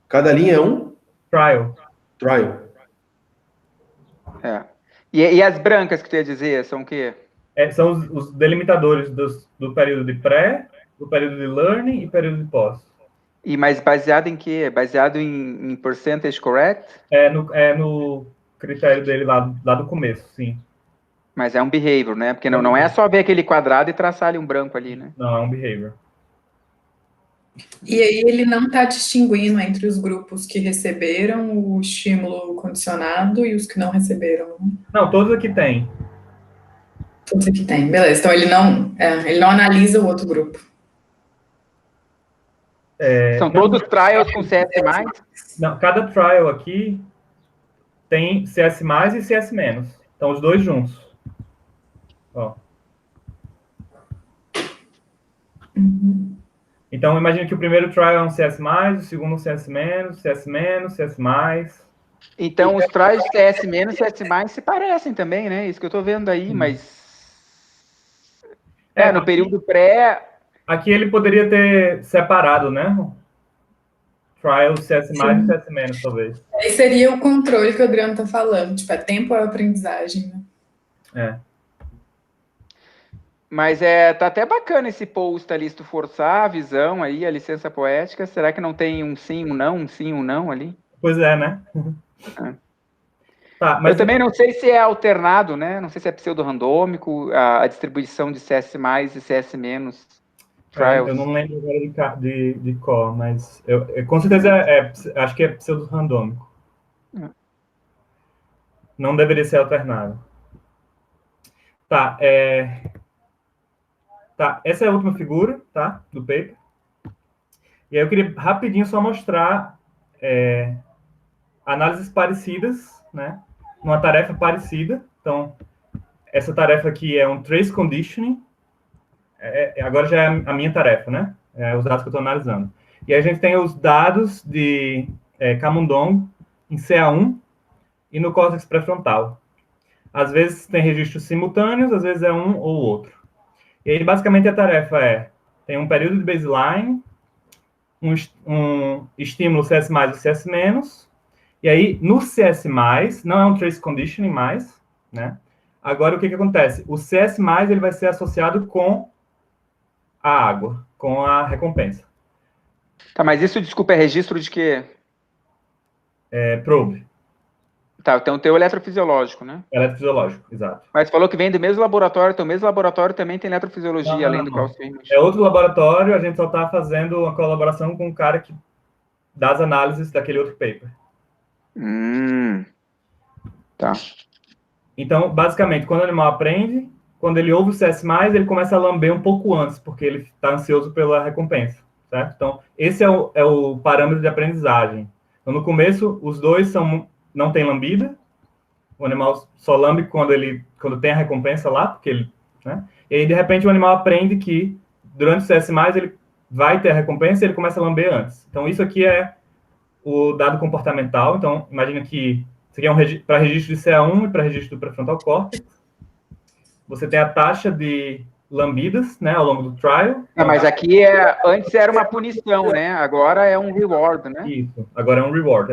Cada linha é um? Trial. E as brancas que tu ia dizer, são o quê? São os delimitadores do período de pré, do período de learning e período de pós. Mas baseado em quê? Baseado em percentage correct? No critério dele lá do começo, sim. Mas é um behavior, né? Porque não é só ver aquele quadrado e traçar ali um branco ali, né? Não, é um behavior. E aí ele não está distinguindo entre os grupos que receberam o estímulo condicionado e os que não receberam. Não, todos aqui tem. Todos aqui tem, beleza. Então ele não analisa o outro grupo. São todos trials com CS+? Não, cada trial aqui tem CS+, e CS-. Então, os dois juntos. Ó. Uhum. Então, imagine que o primeiro trial é um CS+, o segundo um CS-, CS-, CS+. Então, os trials de CS-, CS+, se parecem também, né? Isso que eu tô vendo aí, mas... no aqui, período pré... Aqui ele poderia ter separado, né? Trial CS+, e CS-, talvez. Aí seria o controle que o Adriano tá falando. Tipo, é tempo ou é aprendizagem, né? Mas tá até bacana esse post ali, se tu forçar a visão aí, a licença poética, será que não tem um sim, um não ali? Pois é, né? Tá, mas eu também não sei se é alternado, né? Não sei se é pseudo-randômico, a distribuição de CS+, e CS-. Trials. Eu não lembro agora de cor, mas com certeza acho que é pseudo-randômico. Não deveria ser alternado. Tá, essa é a última figura, tá? Do paper. E aí eu queria rapidinho só mostrar análises parecidas, né? Numa tarefa parecida. Então, essa tarefa aqui é um trace conditioning. Agora já é a minha tarefa, né? Os dados que eu estou analisando. E a gente tem os dados de Camundong em CA1 e no córtex pré-frontal. Às vezes tem registros simultâneos, às vezes é um ou outro. E aí, basicamente, a tarefa tem um período de baseline, um estímulo CS+, e CS-. E aí, no CS+, não é um trace conditioning mais, né? Agora, o que acontece? O CS+, ele vai ser associado com a água, com a recompensa. Tá, mas isso, desculpa, é registro de quê? Probe. Tá, então tem o eletrofisiológico, né? Eletrofisiológico, exato. Mas falou que vem do mesmo laboratório, então o mesmo laboratório também tem eletrofisiologia, além do cálcio. É outro laboratório, a gente só está fazendo uma colaboração com um cara que dá as análises daquele outro paper. Tá. Então, basicamente, quando o animal aprende, quando ele ouve o CS+, ele começa a lamber um pouco antes, porque ele está ansioso pela recompensa, certo? Então, esse é o parâmetro de aprendizagem. Então, no começo, os dois não tem lambida, o animal só lambe quando tem a recompensa lá, porque ele, né? E aí, de repente, o animal aprende que durante o CS+, ele vai ter a recompensa e ele começa a lamber antes. Então, isso aqui é o dado comportamental. Então, imagina que isso aqui é para registro de CA1 e para registro do pré-frontal córtex. Você tem a taxa de lambidas, né, ao longo do trial. Mas aqui antes era uma punição, né? Agora é um reward, né? Isso, agora é um reward.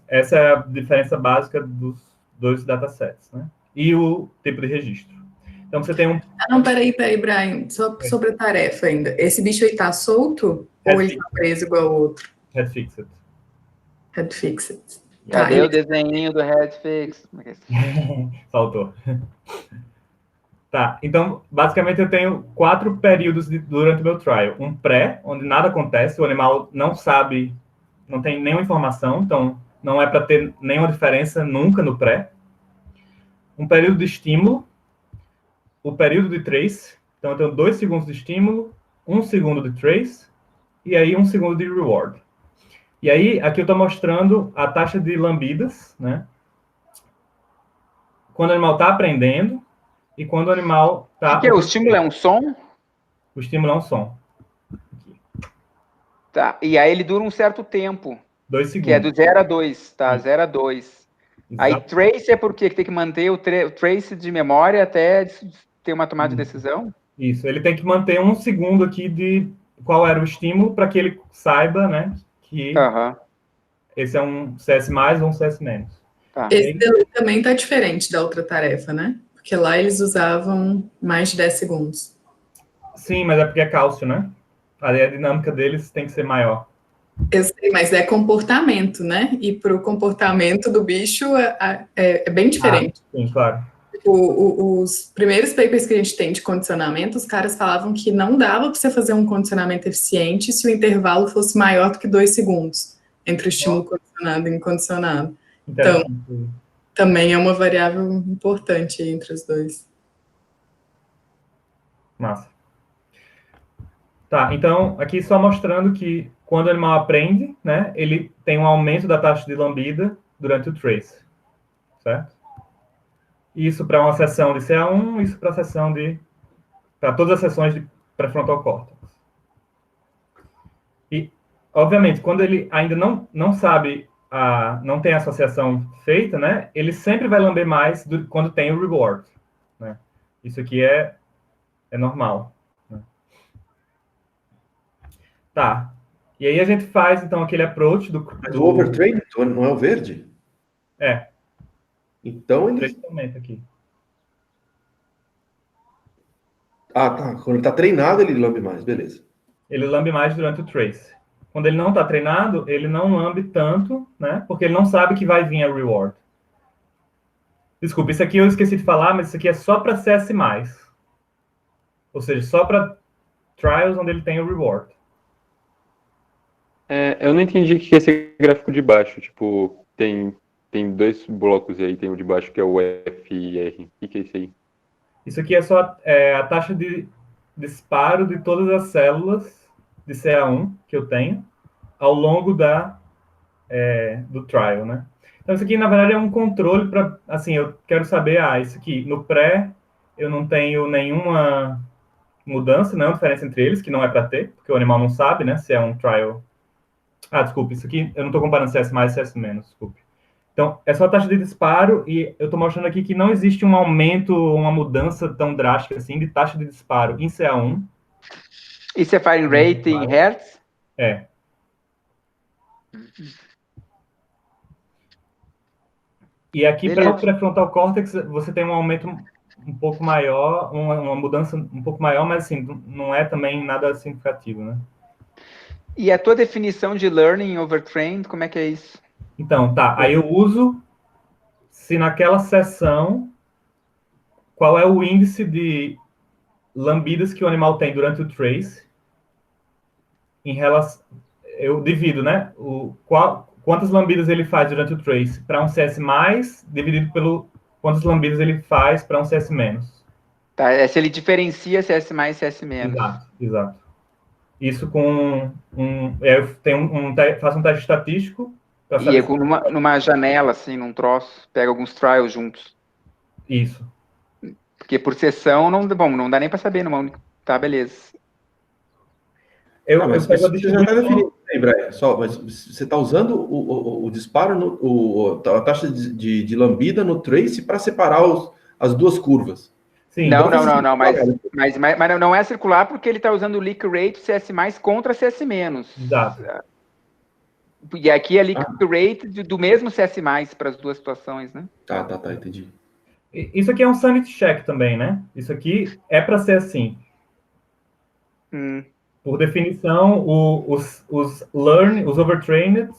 Essa é a diferença básica dos dois datasets, né? e o tipo de registro. Então, você tem um... Ah, não, peraí, Brian, só sobre a tarefa ainda. Esse bicho aí tá solto ou ele tá preso igual o outro? Head fixed. Head fixed. Cadê o desenho do head fixed? Faltou. Tá, então, basicamente eu tenho 4 períodos durante o meu trial. Um pré, onde nada acontece, o animal não sabe, não tem nenhuma informação, então não é para ter nenhuma diferença nunca no pré. Um período de estímulo, o período de trace, então eu tenho 2 segundos de estímulo, 1 segundo de trace, e aí 1 segundo de reward. E aí, aqui eu estou mostrando a taxa de lambidas, né? Quando o animal está aprendendo, e quando o animal está... O que é? O estímulo é um som? O estímulo é um som. Tá. E aí ele dura um certo tempo. 2 segundos. Que é do 0 a 2, tá? 0 a 2. Aí trace é porque tem que manter o trace de memória até ter uma tomada de decisão? Isso, ele tem que manter 1 segundo aqui de qual era o estímulo para que ele saiba, né, que esse é um CS+, ou um CS-. Tá. Esse também tá diferente da outra tarefa, né? Porque lá eles usavam mais de 10 segundos. Sim, mas é porque é cálcio, né? Ali a dinâmica deles tem que ser maior. Eu sei, mas é comportamento, né? E para o comportamento do bicho é bem diferente. Sim, claro. Os primeiros papers que a gente tem de condicionamento, os caras falavam que não dava para você fazer um condicionamento eficiente se o intervalo fosse maior do que 2 segundos entre o estímulo condicionado e incondicionado. Então, também é uma variável importante entre os dois. Massa. Tá, então, aqui só mostrando que quando o animal aprende, né, ele tem um aumento da taxa de lambida durante o trace, certo? Isso para uma sessão de CA1, isso para a sessão de... para todas as sessões de pré-frontal córtex. E, obviamente, quando ele ainda não sabe, não tem a associação feita, né, ele sempre vai lamber mais quando tem o reward, né? Isso aqui é normal. Né? Tá. E aí a gente faz, então, aquele approach do... Mas o overtrain não é o verde? É. Então ele... aqui. Ah, tá. Quando ele tá treinado, ele lambe mais, beleza. Ele lambe mais durante o trace. Quando ele não está treinado, ele não lambe tanto, né? Porque ele não sabe que vai vir a reward. Desculpa, isso aqui eu esqueci de falar, mas isso aqui é só para CS+. Ou seja, só para trials onde ele tem o reward. Eu não entendi o que é esse gráfico de baixo. Tipo, tem 2 blocos aí, tem o de baixo que é o F e R. O que é isso aí? Isso aqui é só a taxa de disparo de todas as células de CA1 que eu tenho ao longo do trial, né? Então, isso aqui, na verdade, é um controle para... Assim, eu quero saber, isso aqui, no pré, eu não tenho nenhuma mudança, não, diferença entre eles, que não é para ter, porque o animal não sabe, né, se é um trial... desculpe, isso aqui, eu não estou comparando CS+, CS-, desculpe. Então, é só a taxa de disparo, e eu estou mostrando aqui que não existe um aumento, uma mudança tão drástica assim de taxa de disparo em CA1. E você faz em rate em hertz? É. E aqui, para o pré-frontal córtex, você tem um aumento um pouco maior, uma mudança um pouco maior, mas assim, não é também nada significativo, né? E a tua definição de learning overtrained, como é que é isso? Então, tá. Aí eu uso se naquela sessão, qual é o índice de lambidas que o animal tem durante o trace, em relação... Eu divido, né? Quantas lambidas ele faz durante o trace para um CS+, dividido pelo quantas lambidas ele faz para um CS-. Tá, se ele diferencia CS+, CS-. Exato. Isso com eu faço um teste estatístico. E numa janela, assim, num troço, pega alguns trials juntos. Isso. Porque por sessão, não dá nem para saber numa única... Tá, beleza. Mas você já está definindo aí, Brian, mas você está usando o disparo, a taxa de lambida no trace para separar as duas curvas. Sim, não, mas não é circular porque ele está usando o leak rate CS+, contra CS-. Exato. E aqui é leak rate do mesmo CS+, para as duas situações, né? Tá, entendi. Isso aqui é um sanity check também, né? Isso aqui é para ser assim. Por definição, os overtrained,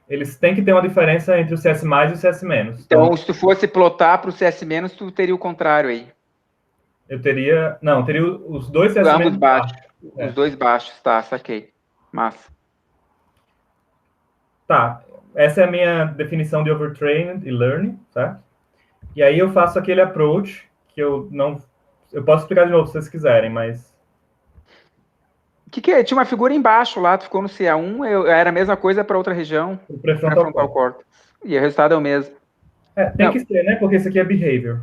eles têm que ter uma diferença entre o CS+, e o CS-. Então, se tu fosse plotar para o CS-, tu teria o contrário aí. Eu teria... Não, teria os dois CS-. Ambos baixos. É. Os dois baixos, tá, saquei. Massa. Tá, essa é a minha definição de overtrained e learning, tá? E aí eu faço aquele approach que eu não... Eu posso explicar de novo se vocês quiserem, mas... Que é? Tinha uma figura embaixo lá, tu ficou no CA1, era a mesma coisa para outra região. O pré-frontal córtex. E o resultado é o mesmo. Tem que ser, né? Porque isso aqui é behavior.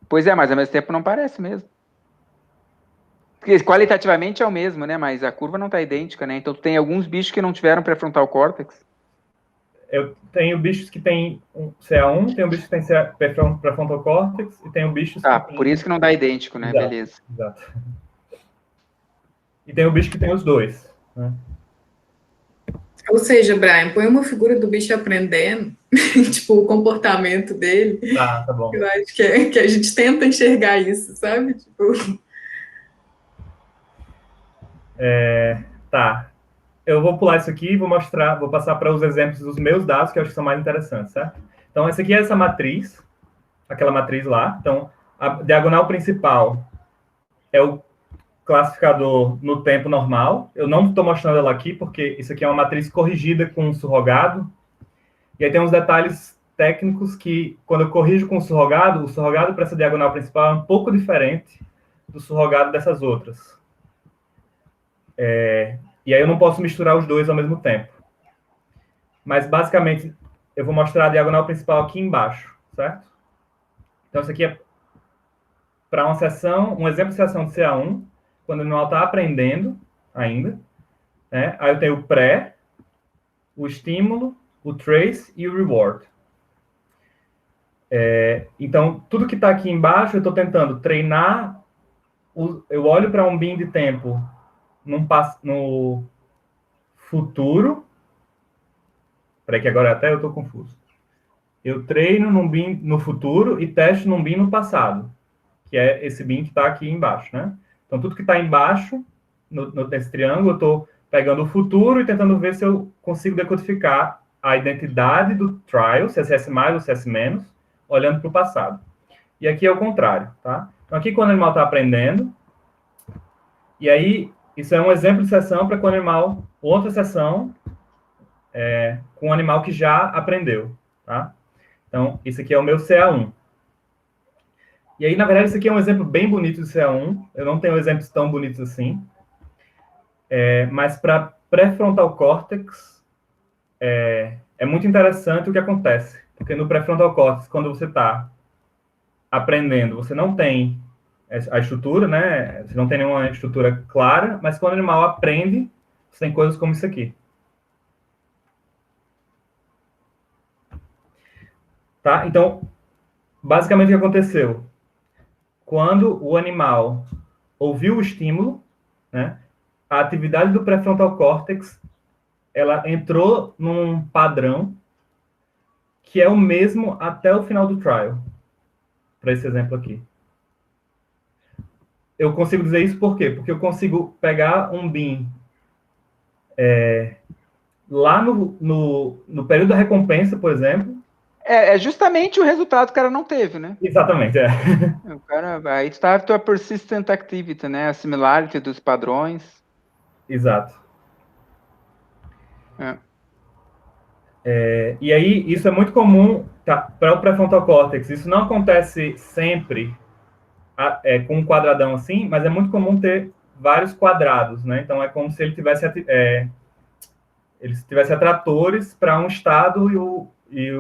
Pois é, mas ao mesmo tempo não parece mesmo. Porque qualitativamente é o mesmo, né? Mas a curva não está idêntica, né? Então tu tem alguns bichos que não tiveram pré-frontal córtex. Eu tenho bichos que tem CA1, tenho bichos que tem pré-frontal córtex e tenho bichos que tem... por isso que não dá idêntico, né? Exato, beleza. Exato. E tem o bicho que tem os dois, né? Ou seja, Brian, põe uma figura do bicho aprendendo, tipo, o comportamento dele. Tá bom. Eu acho que a gente tenta enxergar isso, sabe? Tipo... Tá. Eu vou pular isso aqui e vou passar para os exemplos dos meus dados, que eu acho que são mais interessantes, certo? Então, essa aqui é essa matriz, aquela matriz lá. Então, a diagonal principal é o classificador no tempo normal. Eu não estou mostrando ela aqui, porque isso aqui é uma matriz corrigida com um surrogado. E aí tem uns detalhes técnicos que, quando eu corrijo com o surrogado para essa diagonal principal é um pouco diferente do surrogado dessas outras. E aí eu não posso misturar os dois ao mesmo tempo. Mas, basicamente, eu vou mostrar a diagonal principal aqui embaixo, certo? Então, isso aqui é para uma sessão, um exemplo de sessão de CA1, quando o animal está aprendendo ainda, né? Aí eu tenho o pré, o estímulo, o trace e o reward. Então, tudo que está aqui embaixo, eu estou tentando treinar, eu olho para um bin de tempo no futuro. Peraí que agora até eu estou confuso. Eu treino num bin no futuro e testo num bin no passado, que é esse bin que está aqui embaixo, né? Então, tudo que está embaixo, nesse triângulo, eu estou pegando o futuro e tentando ver se eu consigo decodificar a identidade do trial, se é CS+, ou CS-, olhando para o passado. E aqui é o contrário, tá? Então, aqui, quando o animal está aprendendo, e aí, isso é um exemplo de sessão para quando o animal... Outra sessão com um animal que já aprendeu, tá? Então, isso aqui é o meu CA1. E aí, na verdade, isso aqui é um exemplo bem bonito de CA1. Eu não tenho exemplos tão bonitos assim. Mas para pré-frontal córtex, é muito interessante o que acontece. Porque no pré-frontal córtex, quando você está aprendendo, você não tem a estrutura, né? Você não tem nenhuma estrutura clara, mas quando o animal aprende, você tem coisas como isso aqui. Tá? Então, basicamente o que aconteceu? Quando o animal ouviu o estímulo, né, a atividade do pré-frontal córtex, ela entrou num padrão que é o mesmo até o final do trial, para esse exemplo aqui. Eu consigo dizer isso por quê? Porque eu consigo pegar um bin lá no período da recompensa, por exemplo. É justamente o resultado que o cara não teve, né? Exatamente, O cara, aí tu tá a tua persistent activity, né? A similarity dos padrões. Exato. E aí, isso é muito comum para o pré-frontal córtex. Isso não acontece sempre com um quadradão assim, mas é muito comum ter vários quadrados, né? Então, é como se ele tivesse atratores para um estado e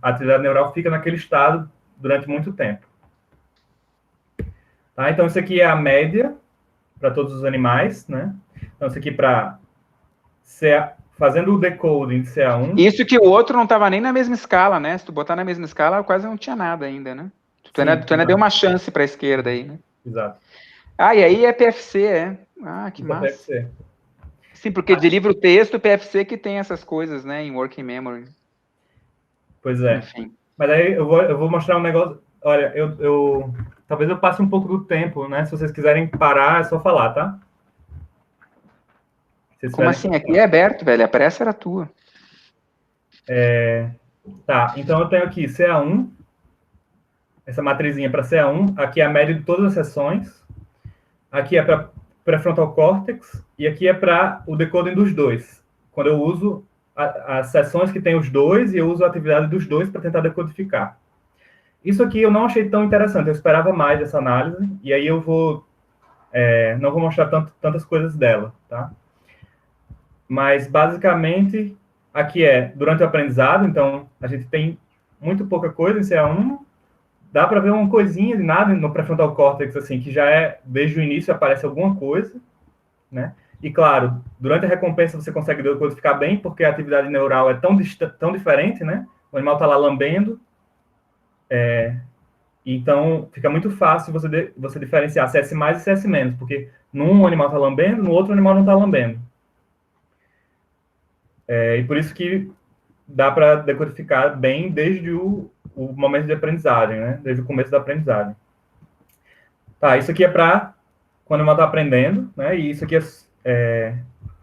a atividade neural fica naquele estado durante muito tempo. Tá? Então, isso aqui é a média para todos os animais, né? Então, isso aqui para fazendo o decoding de CA1. Isso que o outro não estava nem na mesma escala, né? Se tu botar na mesma escala, quase não tinha nada ainda, né? Tu ainda deu uma chance para a esquerda aí, né? Exato. E aí é PFC, que massa. PFC. Sim, porque de livro-texto, PFC que tem essas coisas, né? Em working memory. Pois é. Enfim. Mas aí eu vou mostrar um negócio... Olha, talvez eu passe um pouco do tempo, né? Se vocês quiserem parar, é só falar, tá? Como assim? Aqui é aberto, velho. A pressa era tua. Tá, então eu tenho aqui CA1, essa matrizinha para CA1, aqui é a média de todas as seções, aqui é para pré-frontal córtex, e aqui é para o decoding dos dois. Quando eu uso as seções que tem os dois, e eu uso a atividade dos dois para tentar decodificar. Isso aqui eu não achei tão interessante, eu esperava mais dessa análise, e aí eu não vou mostrar tantas coisas dela, tá? Mas, basicamente, aqui é durante o aprendizado, então a gente tem muito pouca coisa em CA1, dá para ver uma coisinha de nada no pré-frontal córtex, assim, que já é, desde o início aparece alguma coisa, né? E, claro, durante a recompensa você consegue decodificar bem, porque a atividade neural é tão diferente, né? O animal está lá lambendo, então fica muito fácil você diferenciar CS mais e CS menos, porque num animal está lambendo, no outro animal não está lambendo. E por isso que dá para decodificar bem desde o momento de aprendizagem, né? Desde o começo da aprendizagem. Tá, isso aqui é para quando o animal está aprendendo, né? E isso aqui é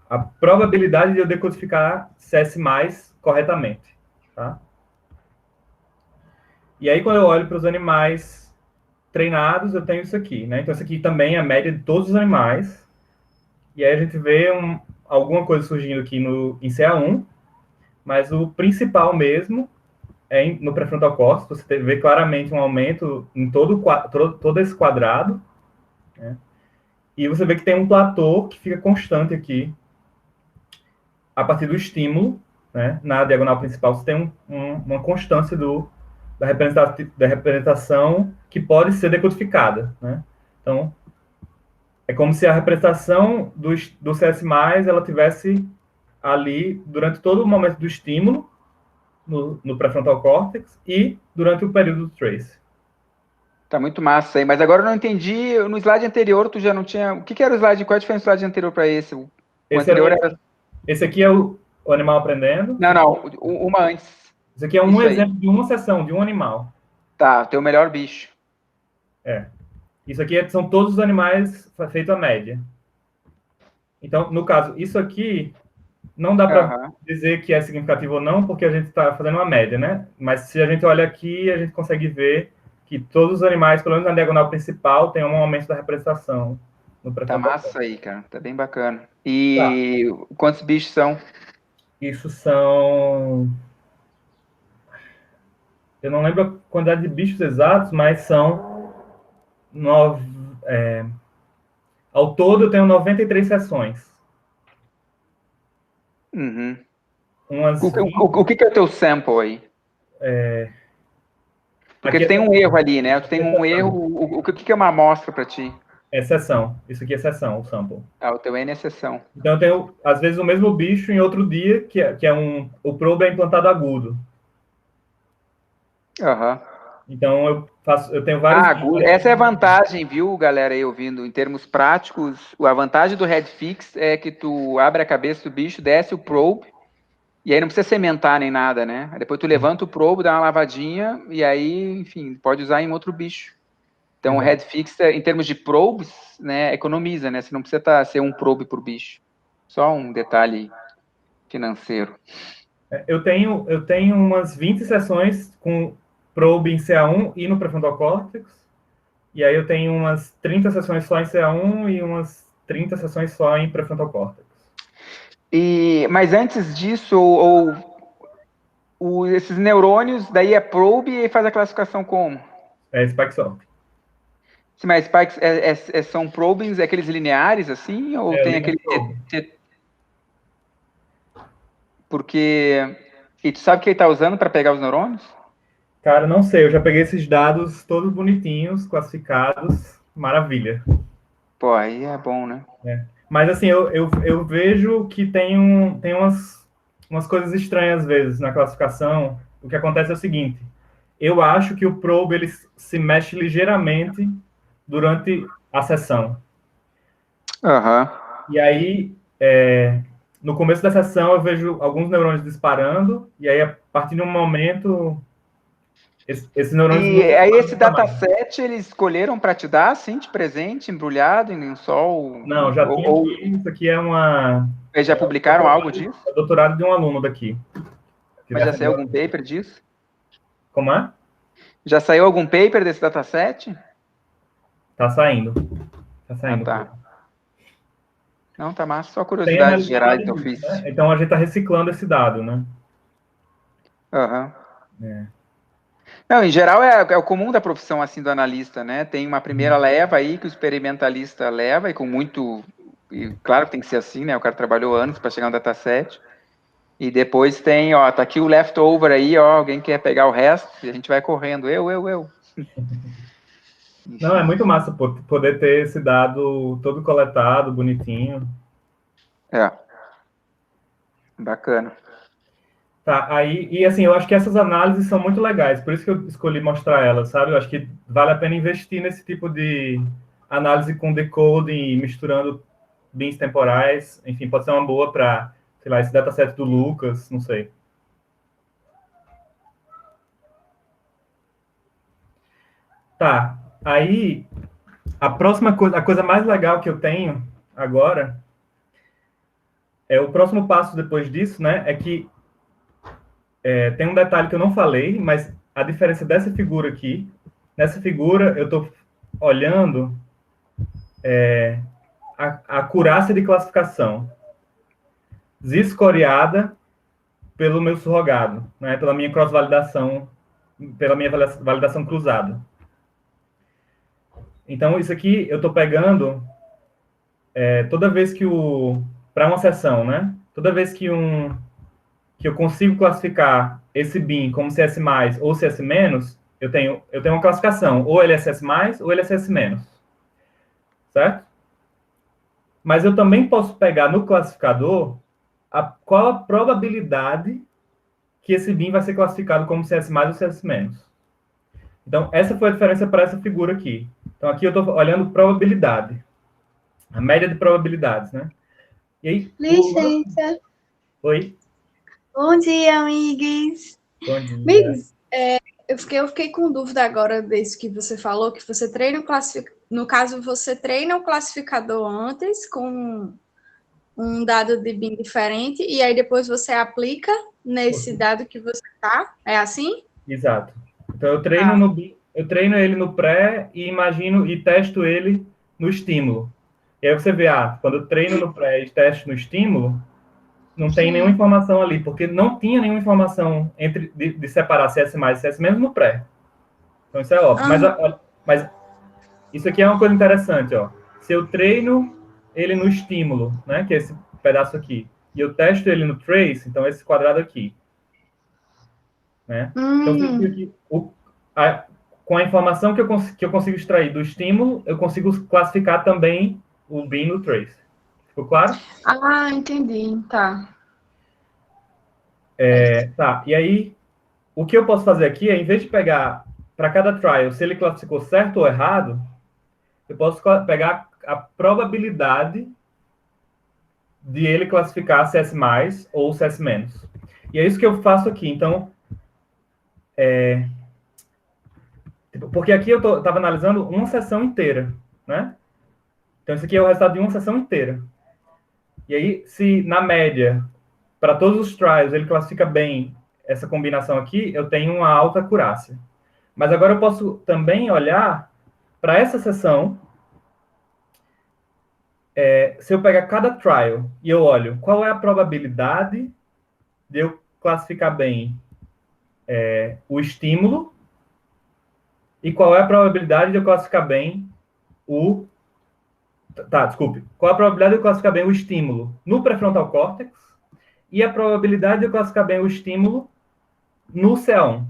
a probabilidade de eu decodificar CS mais corretamente, tá? E aí, quando eu olho para os animais treinados, eu tenho isso aqui, né? Então, isso aqui também é a média de todos os animais. E aí a gente vê alguma coisa surgindo aqui em CA1, mas o principal mesmo é no pré-frontal córtex. Você vê claramente um aumento em todo esse quadrado, né? E você vê que tem um platô que fica constante aqui a partir do estímulo, né? Na diagonal principal você tem uma constância da representação que pode ser decodificada, né? Então, é como se a representação do CS+, ela tivesse ali durante todo o momento do estímulo, no pré-frontal córtex, e durante o período do trace. Tá muito massa aí, mas agora eu não entendi, no slide anterior tu já não tinha, o que era o slide, qual a diferença do slide anterior para esse? O anterior era... Esse aqui é o animal aprendendo. Não, uma antes. Esse aqui é um exemplo de uma seção, de um animal. Tá, o teu melhor bicho. Isso aqui são todos os animais feitos a média. Então, no caso, isso aqui não dá para dizer que é significativo ou não, porque a gente está fazendo uma média, né? Mas se a gente olha aqui, a gente consegue ver que todos os animais, pelo menos na diagonal principal, tem um aumento da representação. Tá massa aí, cara. Tá bem bacana. E quantos bichos são? Isso são... Eu não lembro a quantidade de bichos exatos, mas são... Ao todo, eu tenho 93 sessões. Uhum. Umas o que é o teu sample aí? Porque aqui tem um erro ali, né? Tu tem um erro. O que é uma amostra para ti? É sessão. Isso aqui é sessão, o sample. O teu N é sessão. Então, eu tenho, às vezes, o mesmo bicho em outro dia, que é o probe é implantado agudo. Então, eu tenho vários... Essa é a vantagem, viu, galera aí ouvindo, em termos práticos. A vantagem do RedFix é que tu abre a cabeça do bicho, desce o probe, e aí não precisa sementar nem nada, né? Aí depois tu levanta o probe, dá uma lavadinha, e aí, enfim, pode usar em outro bicho. Então, o RedFix, em termos de probes, né, economiza, né? Você não precisa ser um probe por bicho. Só um detalhe financeiro. Eu tenho umas 20 sessões com probe em CA1 e no pré-frontal córtex, e aí eu tenho umas 30 sessões só em CA1 e umas 30 sessões só em pré-frontal córtex. Mas antes disso, esses neurônios, daí é probe e faz a classificação como? É Spike Sort. Sim, mas spikes são probings, aqueles lineares, assim? Ou tem aquele... Porque... E tu sabe o que ele está usando para pegar os neurônios? Cara, não sei. Eu já peguei esses dados todos bonitinhos, classificados. Maravilha. Pô, aí é bom, né? Mas, assim, eu vejo que tem umas coisas estranhas, às vezes, na classificação. O que acontece é o seguinte. Eu acho que o probe ele se mexe ligeiramente durante a sessão. E aí, no começo da sessão, eu vejo alguns neurônios disparando, e aí, a partir de um momento, Esse neurônio E aí esse dataset eles escolheram para te dar, assim, de presente, embrulhado em lençol? Não, já tinha aqui, isso aqui é uma... Eles já publicaram algo disso? É o doutorado de um aluno daqui. Mas já saiu algum paper disso? Como é? Já saiu algum paper desse dataset? Tá saindo. Tá saindo. Ah, tá. Não, tá massa. Só curiosidades gerais que eu fiz. Né? Então a gente tá reciclando esse dado, né? Aham. Não, em geral é o comum da profissão assim do analista, né? Tem uma primeira leva aí que o experimentalista leva e com muito, e claro que tem que ser assim, né? O cara trabalhou anos para chegar no dataset. E depois tem, ó, tá aqui o leftover aí, ó, alguém quer pegar o resto e a gente vai correndo, eu. Não, é muito massa poder ter esse dado todo coletado, bonitinho. É. Bacana. Tá, aí, e assim, eu acho que essas análises são muito legais, por isso que eu escolhi mostrar elas, sabe? Eu acho que vale a pena investir nesse tipo de análise com decoding, misturando bins temporais, enfim, pode ser uma boa para, sei lá, esse dataset do Lucas, não sei. Tá, aí, a próxima coisa, a coisa mais legal que eu tenho agora, o próximo passo depois disso, né, é que tem um detalhe que eu não falei, mas a diferença dessa figura aqui, nessa figura eu estou olhando a acurácia de classificação z-scoreada pelo meu surrogado, né, pela minha cross-validação, pela minha validação cruzada. Então, isso aqui eu estou pegando toda vez que para uma sessão, né, toda vez que eu consigo classificar esse bin como CS+, ou CS-, eu tenho uma classificação, ou ele é CS+, ou ele é CS-, certo? Mas eu também posso pegar no classificador qual a probabilidade que esse bin vai ser classificado como CS+, ou CS-. Então, essa foi a diferença para essa figura aqui. Então, aqui eu estou olhando probabilidade, a média de probabilidades, né? E aí, Licença. Oi? Bom dia, amigos. Bom dia. Amigos, eu fiquei com dúvida agora desse que você falou, que você treina o classificador. No caso, você treina o classificador antes com um dado de bin diferente, e aí depois você aplica nesse dado que você tá. É assim? Exato. Então eu treino eu treino ele no pré e imagino e testo ele no estímulo. E aí você vê, quando eu treino no pré e testo no estímulo, não tem nenhuma informação ali, porque não tinha nenhuma informação de separar CS+, e CS- no pré. Então isso é óbvio. Mas isso aqui é uma coisa interessante, ó. Se eu treino ele no estímulo, né, que é esse pedaço aqui, e eu testo ele no trace, então esse quadrado aqui, né? Então, com a informação que eu consigo extrair do estímulo, eu consigo classificar também o bin no trace. Ficou claro? Entendi, tá. Tá, e aí, o que eu posso fazer aqui é, em vez de pegar para cada trial, se ele classificou certo ou errado, eu posso pegar a probabilidade de ele classificar CS+, ou CS-. E é isso que eu faço aqui. Então, porque aqui eu estava analisando uma sessão inteira, né? Então, isso aqui é o resultado de uma sessão inteira. E aí, se na média, para todos os trials, ele classifica bem essa combinação aqui, eu tenho uma alta acurácia. Mas agora eu posso também olhar para essa sessão, se eu pegar cada trial e eu olho qual é a probabilidade de eu classificar bem o estímulo e qual é a probabilidade de eu classificar bem o... Tá, desculpe. Qual a probabilidade de eu classificar bem o estímulo no pré-frontal córtex e a probabilidade de eu classificar bem o estímulo no CA1.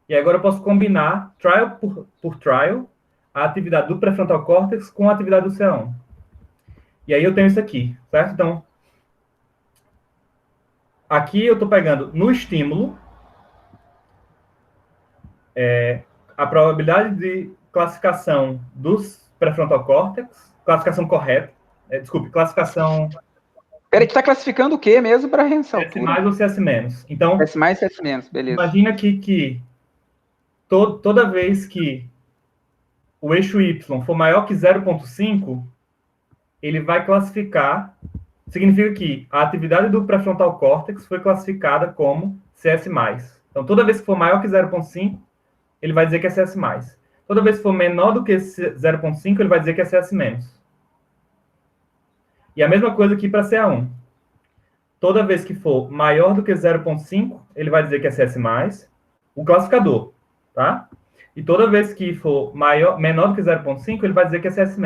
E agora eu posso combinar, trial por trial, a atividade do pré-frontal córtex com a atividade do CA1. E aí eu tenho isso aqui, certo? Então, aqui eu estou pegando no estímulo a probabilidade de classificação dos pré-frontal córtex, classificação correta, classificação... Peraí, tu tá classificando o quê mesmo para essa CS+, altura? ou CS-. Então, CS+, CS-, beleza. imagina aqui que toda vez que o eixo Y for maior que 0,5, ele vai classificar, significa que a atividade do pré-frontal córtex foi classificada como CS+. Então, toda vez que for maior que 0,5, ele vai dizer que é CS+. Toda vez que for menor do que 0,5, ele vai dizer que é CS-. E a mesma coisa aqui para CA1. Toda vez que for maior do que 0,5, ele vai dizer que é CS+, o classificador, tá? E toda vez que for menor do que 0,5, ele vai dizer que é CS-.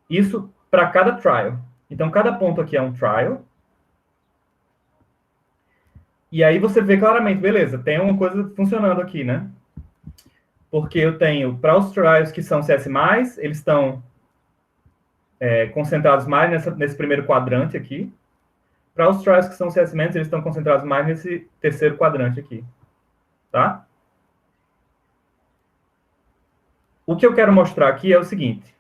Isso para cada trial. Então, cada ponto aqui é um trial. E aí você vê claramente, beleza, tem uma coisa funcionando aqui, né? Porque eu tenho, para os trials que são CS+, eles estão concentrados mais nesse primeiro quadrante aqui. Para os trials que são CS-, eles estão concentrados mais nesse terceiro quadrante aqui. Tá? O que eu quero mostrar aqui é o seguinte.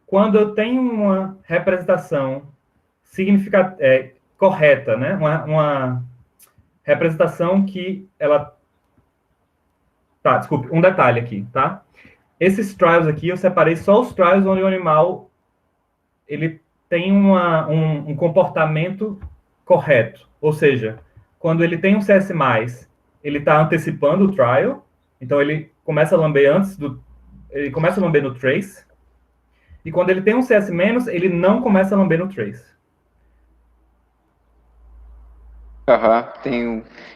Quando eu tenho uma representação correta, né? Uma representação que ela... Tá, desculpe, um detalhe aqui, tá? Esses trials aqui, eu separei só os trials onde o animal ele tem um comportamento correto. Ou seja, quando ele tem um CS+, ele está antecipando o trial, então ele começa a lamber ele começa a lamber no trace, e quando ele tem um CS-, ele não começa a lamber no trace.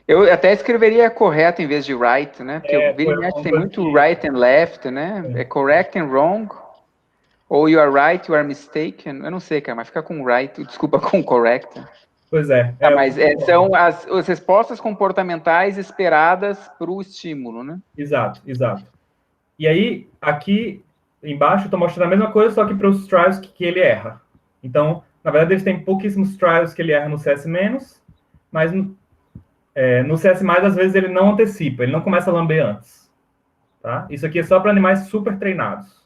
Eu até escreveria correto em vez de right, né? Porque o vira e mexe tem muito right and left, né? É correct and wrong, ou you are right, you are mistaken. Eu não sei, cara, mas fica com right, desculpa, com correct. Pois é. Mas são as respostas comportamentais esperadas para o estímulo, né? Exato. E aí, aqui embaixo, eu estou mostrando a mesma coisa, só que para os trials que ele erra. Então, na verdade, eles têm pouquíssimos trials que ele erra no CS-, mas no CS+, às vezes, ele não antecipa, ele não começa a lamber antes. Tá? Isso aqui é só para animais super treinados.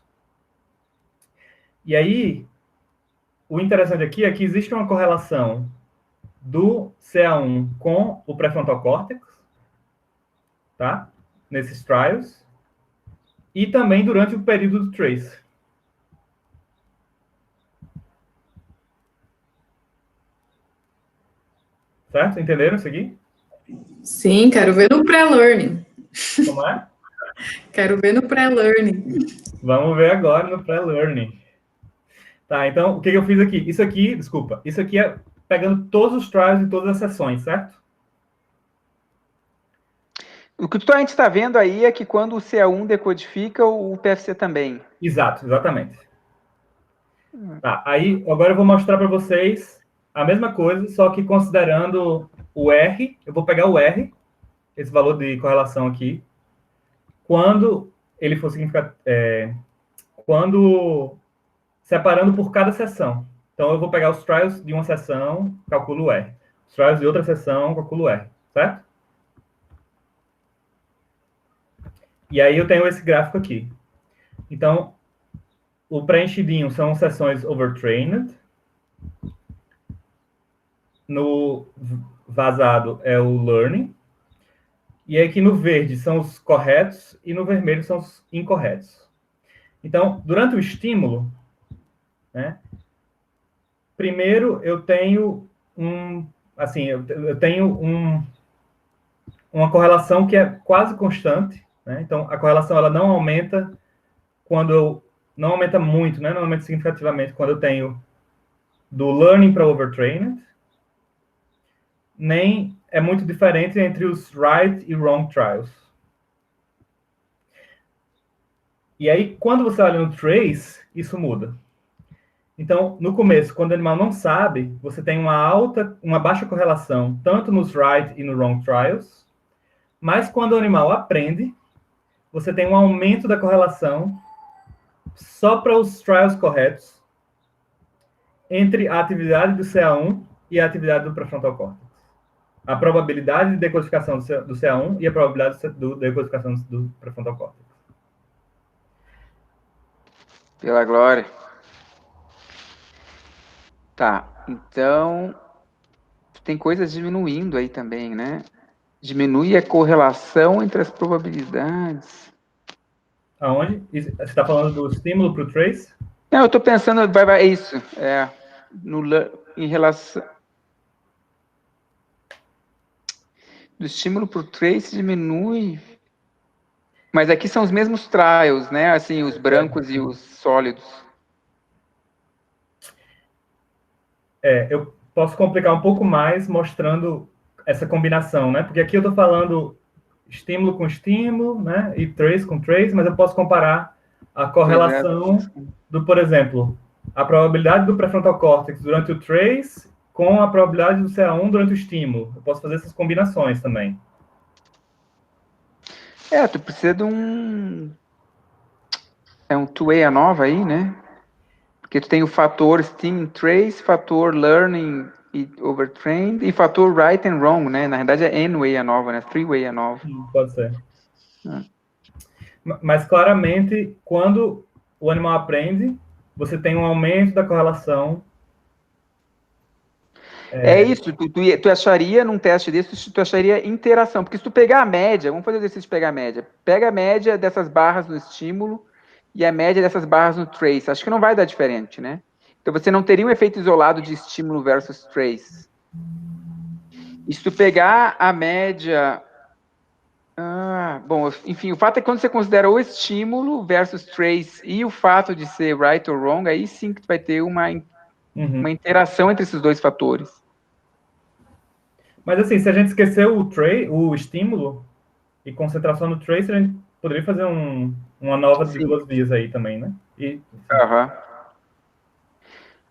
E aí, o interessante aqui é que existe uma correlação do CA1 com o pré-frontal córtex, tá? Nesses trials, e também durante o período do trace. Certo? Entenderam isso aqui? Sim, quero ver no pré-learning. Como é? Quero ver no pré-learning. Vamos ver agora no pré-learning. Tá, então, o que eu fiz aqui? Isso aqui é pegando todos os trials e todas as sessões, certo? O que a gente está vendo aí é que quando o CA1 decodifica, o PFC também. Exatamente. Tá, aí agora eu vou mostrar para vocês a mesma coisa, só que considerando o R, eu vou pegar o R, esse valor de correlação aqui, quando ele for significativo, quando separando por cada sessão. Então, eu vou pegar os trials de uma sessão, calculo o R. Os trials de outra sessão, calculo o R, certo? E aí eu tenho esse gráfico aqui. Então, o preenchidinho são sessões overtrained. No vazado é o learning. E aqui no verde são os corretos e no vermelho são os incorretos. Então, durante o estímulo, né, primeiro eu tenho uma correlação que é quase constante, né? Então, a correlação ela não aumenta não aumenta muito, né? Não aumenta significativamente quando eu tenho do learning para overtrained, nem é muito diferente entre os right e wrong trials. E aí, quando você olha no trace, isso muda. Então, no começo, quando o animal não sabe, você tem uma baixa correlação, tanto nos right e no wrong trials, mas quando o animal aprende, você tem um aumento da correlação só para os trials corretos entre a atividade do CA1 e a atividade do pré-frontal córtex. A probabilidade de decodificação do CA1 e a probabilidade de decodificação do pré-frontal córtex. Pela glória. Tá, então tem coisas diminuindo aí também, né? Diminui a correlação entre as probabilidades. Aonde? Você está falando do estímulo para o trace? Não, eu estou pensando, é isso, em relação... Do estímulo para o trace diminui... Mas aqui são os mesmos trials, né? Assim, os brancos e os sólidos. Eu posso complicar um pouco mais mostrando essa combinação, né? Porque aqui eu estou falando estímulo com estímulo, né? E trace com trace, mas eu posso comparar a correlação do, por exemplo, a probabilidade do pré-frontal córtex durante o trace com a probabilidade do CA1 durante o estímulo. Eu posso fazer essas combinações também. Tu precisa de um... É um two-way ANOVA aí, né? Porque tu tem o fator Steam Trace, fator Learning e Overtrained, e fator Right and Wrong, né? Na verdade é N-way ANOVA, né? Three-way ANOVA. Pode ser. Mas claramente, quando o animal aprende, você tem um aumento da correlação. Isso, tu acharia num teste desse, tu acharia interação, porque se tu pegar a média, vamos fazer o exercício de pegar a média, pega a média dessas barras no estímulo e a média dessas barras no trace, acho que não vai dar diferente, né? Então você não teria um efeito isolado de estímulo versus trace. E se tu pegar a média... bom, enfim, o fato é que quando você considera o estímulo versus trace e o fato de ser right or wrong, aí sim que tu vai ter uma interação entre esses dois fatores. Mas assim, se a gente esquecer o estímulo e concentração no trace, a gente poderia fazer uma nova de duas vias aí também, né?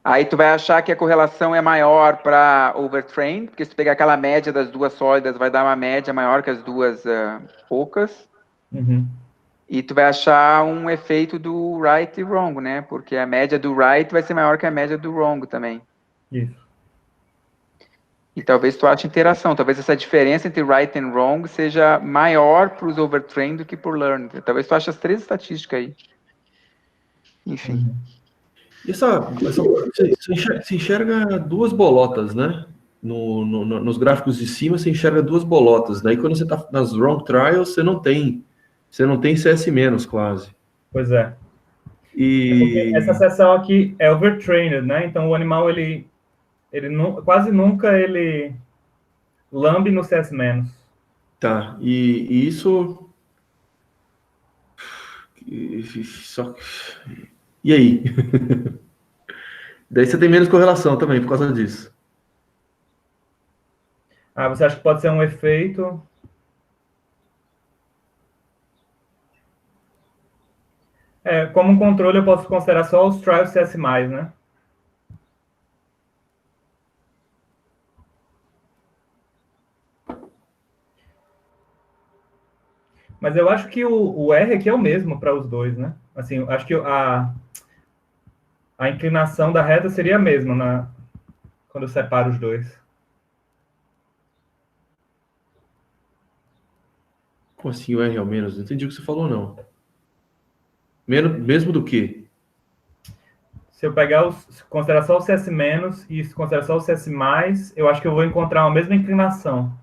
Aí tu vai achar que a correlação é maior para overtrain, porque se tu pegar aquela média das duas sólidas, vai dar uma média maior que as duas poucas. E tu vai achar um efeito do right e wrong, né? Porque a média do right vai ser maior que a média do wrong também. Isso. E talvez tu ache interação. Talvez essa diferença entre right and wrong seja maior para os overtrained do que por learn. Talvez tu ache as três estatísticas aí. Enfim. E você enxerga duas bolotas, né? Nos gráficos de cima, você enxerga duas bolotas. Daí, quando você está nas wrong trials, você não tem CS-, quase. Pois é. E essa seção aqui é overtrained, né? Então, o animal, ele quase nunca ele lambe no CS-. Tá, e isso... E aí? Daí você tem menos correlação também por causa disso. Você acha que pode ser um efeito? Como um controle, eu posso considerar só os trials CS+, né? Mas eu acho que o R aqui é o mesmo para os dois, né? Assim, eu acho que a inclinação da reta seria a mesma quando eu separo os dois. Como assim o R ao menos? Não entendi o que você falou, não. Mesmo do que? Se eu pegar considerar só o CS- e considerar só o CS+, eu acho que eu vou encontrar a mesma inclinação.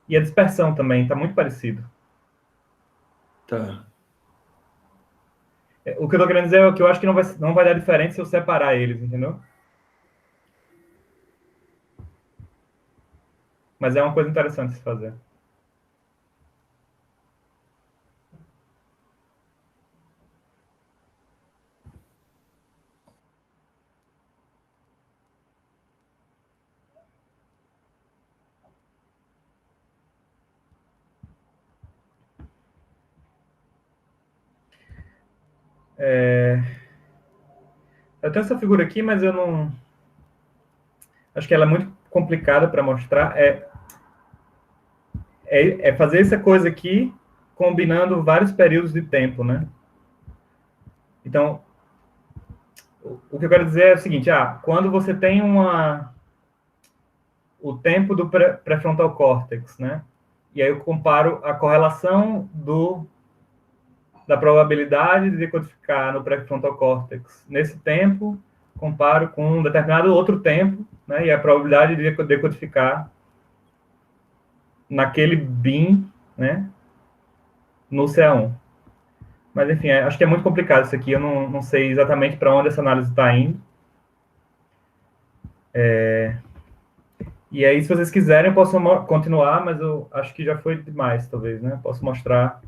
E a dispersão também, está muito parecido. Tá. O que eu estou querendo dizer é que eu acho que não vai dar diferença se eu separar eles, entendeu? Mas é uma coisa interessante de se fazer. Eu tenho essa figura aqui, mas eu não... Acho que ela é muito complicada para mostrar. É fazer essa coisa aqui combinando vários períodos de tempo, né? Então, o que eu quero dizer é o seguinte, quando você tem o tempo do pré-frontal córtex, né? E aí eu comparo a correlação da probabilidade de decodificar no pré-frontal córtex nesse tempo, comparo com um determinado outro tempo, né? E a probabilidade de decodificar naquele bin, né, no CA1. Mas, enfim, acho que é muito complicado isso aqui, eu não sei exatamente para onde essa análise está indo. E aí, se vocês quiserem, eu posso continuar, mas eu acho que já foi demais, talvez, né? Posso mostrar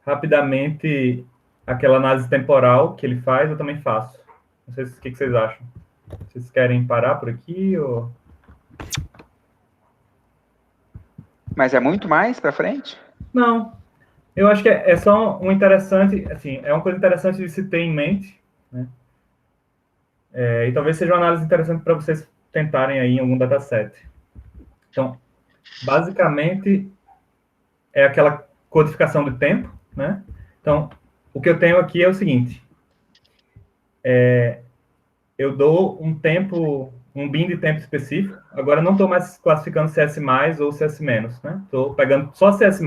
rapidamente aquela análise temporal que ele faz, eu também faço. Não sei o que vocês acham. Vocês querem parar por aqui ou... Mas é muito mais para frente? Não. Eu acho que é só um interessante, assim, é uma coisa interessante de se ter em mente, né? E talvez seja uma análise interessante para vocês tentarem aí em algum dataset. Então, basicamente, é aquela codificação de tempo, né? Então, o que eu tenho aqui é o seguinte. Eu dou um tempo, um bin de tempo específico. Agora, não estou mais classificando CS+, ou CS-, né? Estou pegando só CS+,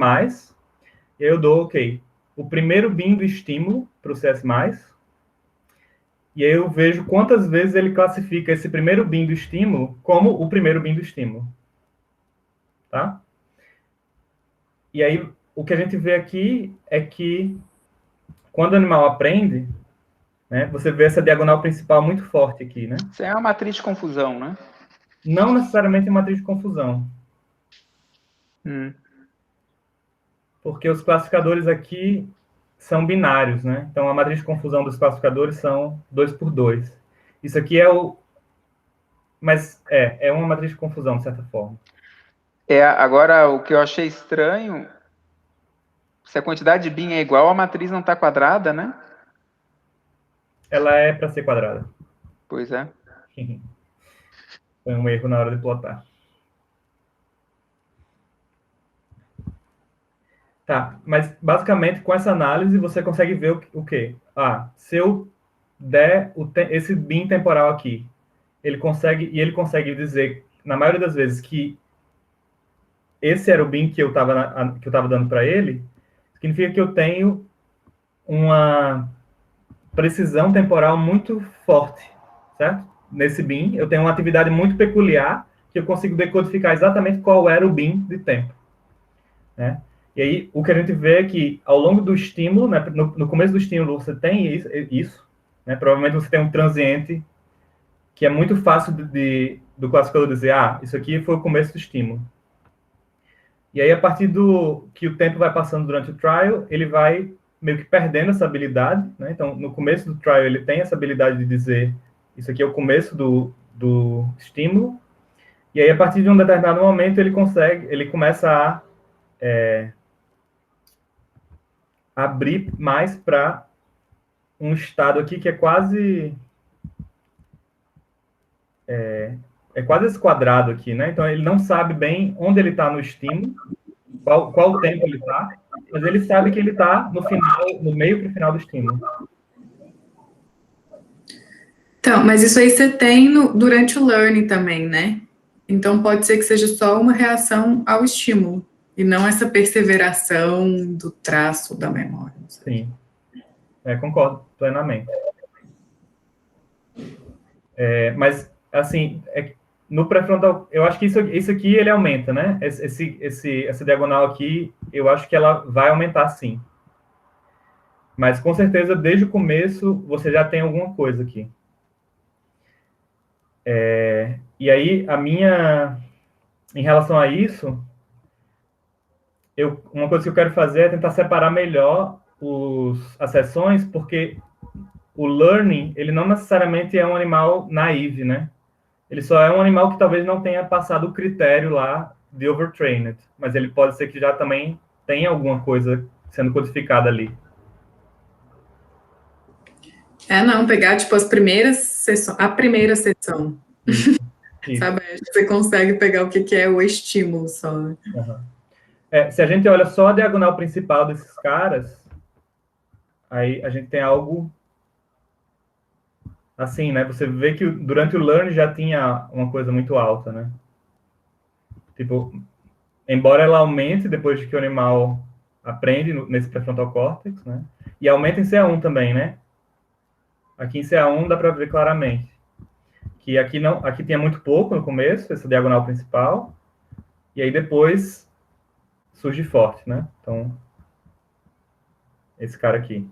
e aí eu dou, ok, o primeiro bin do estímulo para o CS+, e aí eu vejo quantas vezes ele classifica esse primeiro bin do estímulo como o primeiro bin do estímulo. Tá? E aí, o que a gente vê aqui é que quando o animal aprende, né, você vê essa diagonal principal muito forte aqui, né? Isso é uma matriz de confusão, né? Não necessariamente uma matriz de confusão. Porque os classificadores aqui são binários, né? Então, a matriz de confusão dos classificadores são 2 por 2. Isso aqui é o... Mas é uma matriz de confusão, de certa forma. Agora, o que eu achei estranho, se a quantidade de bin é igual, a matriz não está quadrada, né? Ela é para ser quadrada. Pois é. Foi um erro na hora de plotar. Tá, mas basicamente com essa análise você consegue ver o quê? Se eu der esse bin temporal aqui, ele consegue dizer, na maioria das vezes, que esse era o bin que eu estava dando para ele, significa que eu tenho uma precisão temporal muito forte, certo? Nesse bin, eu tenho uma atividade muito peculiar que eu consigo decodificar exatamente qual era o bin de tempo, né? E aí, o que a gente vê é que, ao longo do estímulo, né, no começo do estímulo, você tem isso, né? Provavelmente você tem um transiente que é muito fácil do classificador dizer, isso aqui foi o começo do estímulo. E aí, a partir do que o tempo vai passando durante o trial, ele vai meio que perdendo essa habilidade, né? Então, no começo do trial, ele tem essa habilidade de dizer, isso aqui é o começo do estímulo, e aí, a partir de um determinado momento, ele começa a abrir mais para um estado aqui que é quase esse quadrado aqui, né? Então, ele não sabe bem onde ele está no estímulo, qual tempo ele está, mas ele sabe que ele está no meio para o final do estímulo. Então, mas isso aí você tem durante o learning também, né? Então, pode ser que seja só uma reação ao estímulo, e não essa perseveração do traço da memória. Sim, concordo plenamente. Mas, assim, no pré-frontal, eu acho que isso aqui, ele aumenta, né? Essa diagonal aqui, eu acho que ela vai aumentar, sim. Mas, com certeza, desde o começo, você já tem alguma coisa aqui. E aí, em relação a isso, uma coisa que eu quero fazer é tentar separar melhor as sessões, porque o learning, ele não necessariamente é um animal naive, né? Ele só é um animal que talvez não tenha passado o critério lá de overtrained, mas ele pode ser que já também tenha alguma coisa sendo codificada ali. Não, pegar, tipo, a primeira sessão. Isso. Sabe? Acho que você consegue pegar o que é o estímulo só. Uhum. Se a gente olha só a diagonal principal desses caras, aí a gente tem algo assim, né? Você vê que durante o learn já tinha uma coisa muito alta, né? Tipo, embora ela aumente depois de que o animal aprende nesse pré-frontal córtex, né? E aumenta em CA1 também, né? Aqui em CA1 dá para ver claramente que aqui tinha muito pouco no começo, essa diagonal principal, e aí depois surge forte, né? Então, esse cara aqui.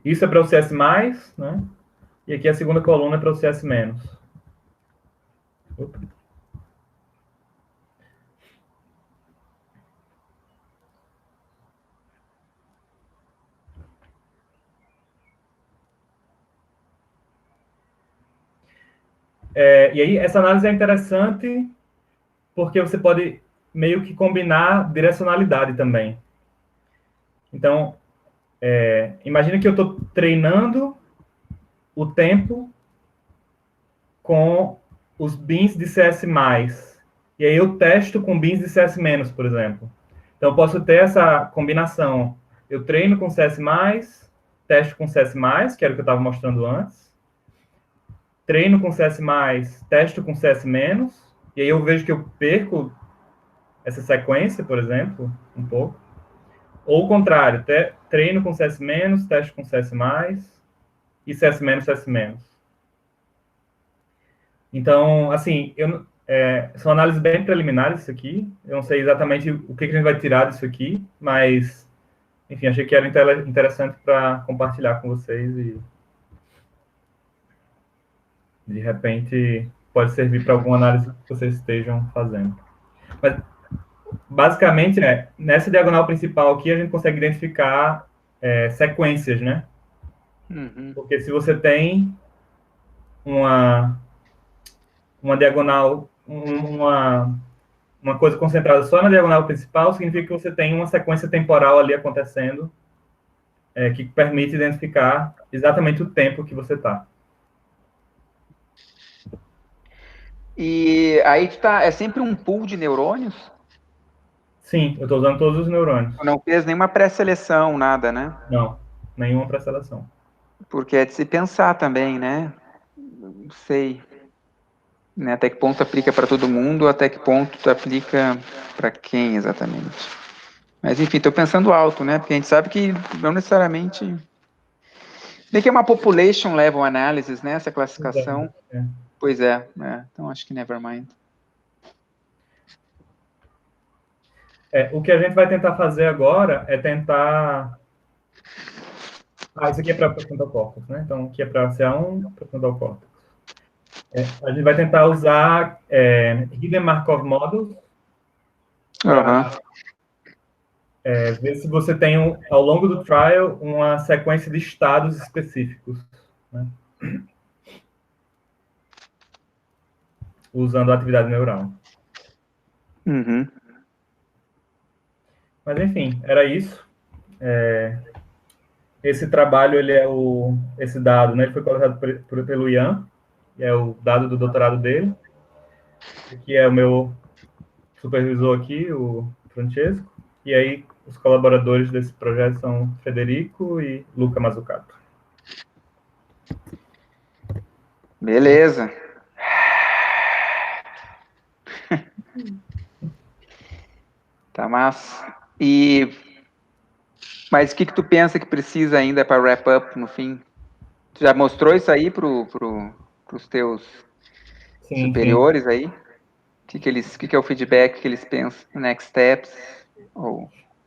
Isso é para o CS+, né? E aqui a segunda coluna é para o CS-. Opa. E aí, essa análise é interessante porque você pode meio que combinar direcionalidade também. Então, imagina que eu estou treinando o tempo com os bins de CS+. E aí eu testo com bins de CS-, por exemplo. Então, eu posso ter essa combinação. Eu treino com CS+, testo com CS+, que era o que eu estava mostrando antes. Treino com CS+, testo com CS-, e aí eu vejo que eu perco essa sequência, por exemplo, um pouco. Ou o contrário, treino com CS-, testo com CS+, e CS-, CS-. Então, assim, são análises bem preliminares isso aqui. Eu não sei exatamente o que a gente vai tirar disso aqui, mas, enfim, achei que era interessante para compartilhar com vocês e, de repente, pode servir para alguma análise que vocês estejam fazendo. Mas, basicamente, nessa diagonal principal aqui, a gente consegue identificar sequências, né? Uhum. Porque se você tem uma diagonal, uma coisa concentrada só na diagonal principal, significa que você tem uma sequência temporal ali acontecendo que permite identificar exatamente o tempo que você está. E aí é sempre um pool de neurônios? Sim, eu estou usando todos os neurônios. Não fez nenhuma pré-seleção, nada, né? Não, nenhuma pré-seleção. Porque é de se pensar também, né? Não sei, né? Até que ponto aplica para todo mundo, até que ponto aplica para quem exatamente. Mas enfim, estou pensando alto, né? Porque a gente sabe que não necessariamente... Nem que é uma population level analysis, né? Essa classificação. Pois é. Então acho que never mind. O que a gente vai tentar fazer agora é tentar... isso aqui é para frontal córtex, né? Então, aqui é para CA1, para frontal córtex. A gente vai tentar usar Hidden Markov Models para ver se você tem, ao longo do trial, uma sequência de estados específicos, né? Usando a atividade neural. Uhum. Mas, enfim, era isso. Esse trabalho, esse dado, né, ele foi coletado pelo Ian, que é o dado do doutorado dele, que é o meu supervisor aqui, o Francesco, e aí os colaboradores desse projeto são Federico e Luca Mazzucato. Beleza. Tá massa. Mas o que tu pensa que precisa ainda para wrap up no fim? Tu já mostrou isso aí pros teus superiores aí? O que é o feedback que eles pensam? Next steps?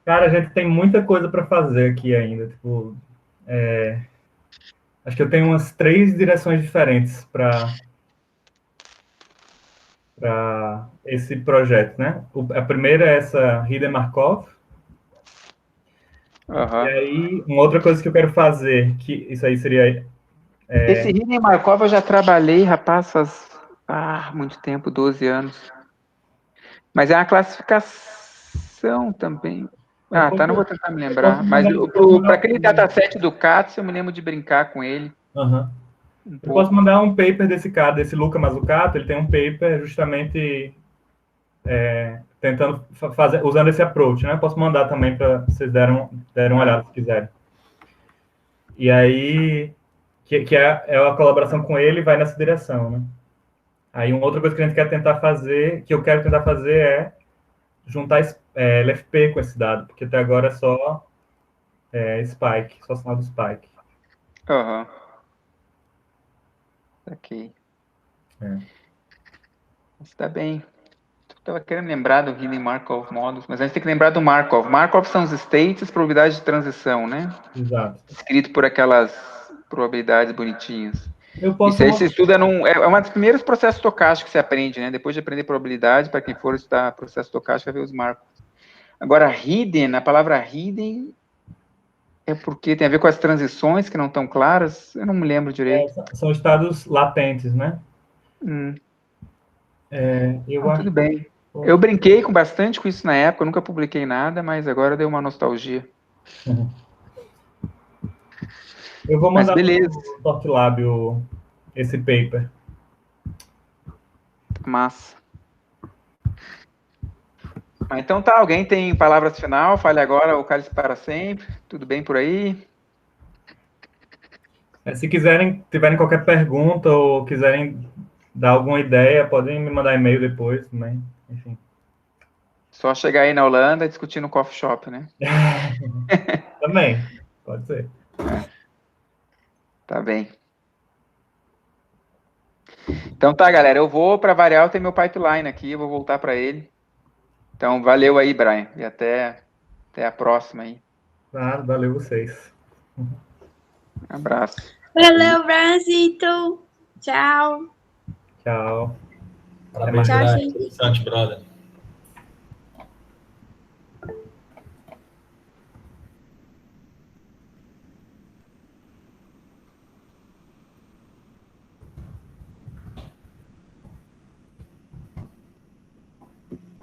Cara, a gente tem muita coisa para fazer aqui ainda. Tipo, acho que eu tenho umas 3 direções diferentes para esse projeto, né? A primeira é essa Hidden Markov. E aí, uma outra coisa que eu quero fazer, que isso aí seria... Esse Hidden Markov eu já trabalhei, rapaz, faz muito tempo, 12 anos. Mas é uma classificação também. Não vou tentar me lembrar. Mas para aquele dataset do CATS, eu me lembro de brincar com ele. Eu posso mandar um paper desse cara, desse Luca Mazzucato. Ele tem um paper justamente tentando fazer, usando esse approach, né? Eu posso mandar também para vocês derem uma olhada se quiserem. E aí, que é a colaboração com ele, vai nessa direção, né? Aí, uma outra coisa que a gente quer tentar fazer, que eu quero tentar fazer, é juntar LFP com esse dado, porque até agora é só spike, só sinal do spike. Ok. Está bem. Estava querendo lembrar do Hidden Markov Models, mas a gente tem que lembrar do Markov. Markov são os states, as probabilidades de transição, né? Exato. Escrito por aquelas probabilidades bonitinhas. Eu posso Isso aí você estuda é um dos primeiros processos estocásticos que você aprende, né? Depois de aprender probabilidade, para quem for estudar processo estocástico, vai ver os Markov. Agora, hidden, a palavra hidden é porque tem a ver com as transições que não estão claras. Eu não me lembro direito. São estados latentes, né? Tudo bem. Eu brinquei bastante com isso na época, eu nunca publiquei nada, mas agora deu uma nostalgia. Eu vou mandar beleza. no Softlab esse paper. Massa. Então tá, alguém tem palavras final? Fale agora, o cálice para sempre. Tudo bem por aí? Se tiverem qualquer pergunta ou quiserem dar alguma ideia, podem me mandar e-mail depois também. Enfim. Só chegar aí na Holanda e discutir no coffee shop, né? Também, pode ser. Tá bem. Então tá, galera, eu vou, para variar, eu tenho meu pipeline aqui, eu vou voltar para ele. Então, valeu aí, Brian, e até a próxima aí. Claro, valeu vocês. Abraço. Valeu, Brancito. Tchau. Tchau. Parabéns, Tchau, Brian. gente. Interessante, brother.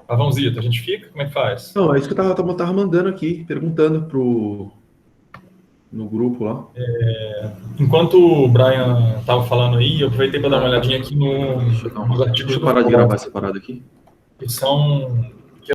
Pavãozito, a gente fica? Como é que faz? Não, é isso que eu tava mandando aqui, perguntando no grupo lá. Enquanto o Brian estava falando aí, eu aproveitei para dar uma olhadinha aqui nos artigos Deixa eu do parar de fórum. gravar essa parada aqui. Que são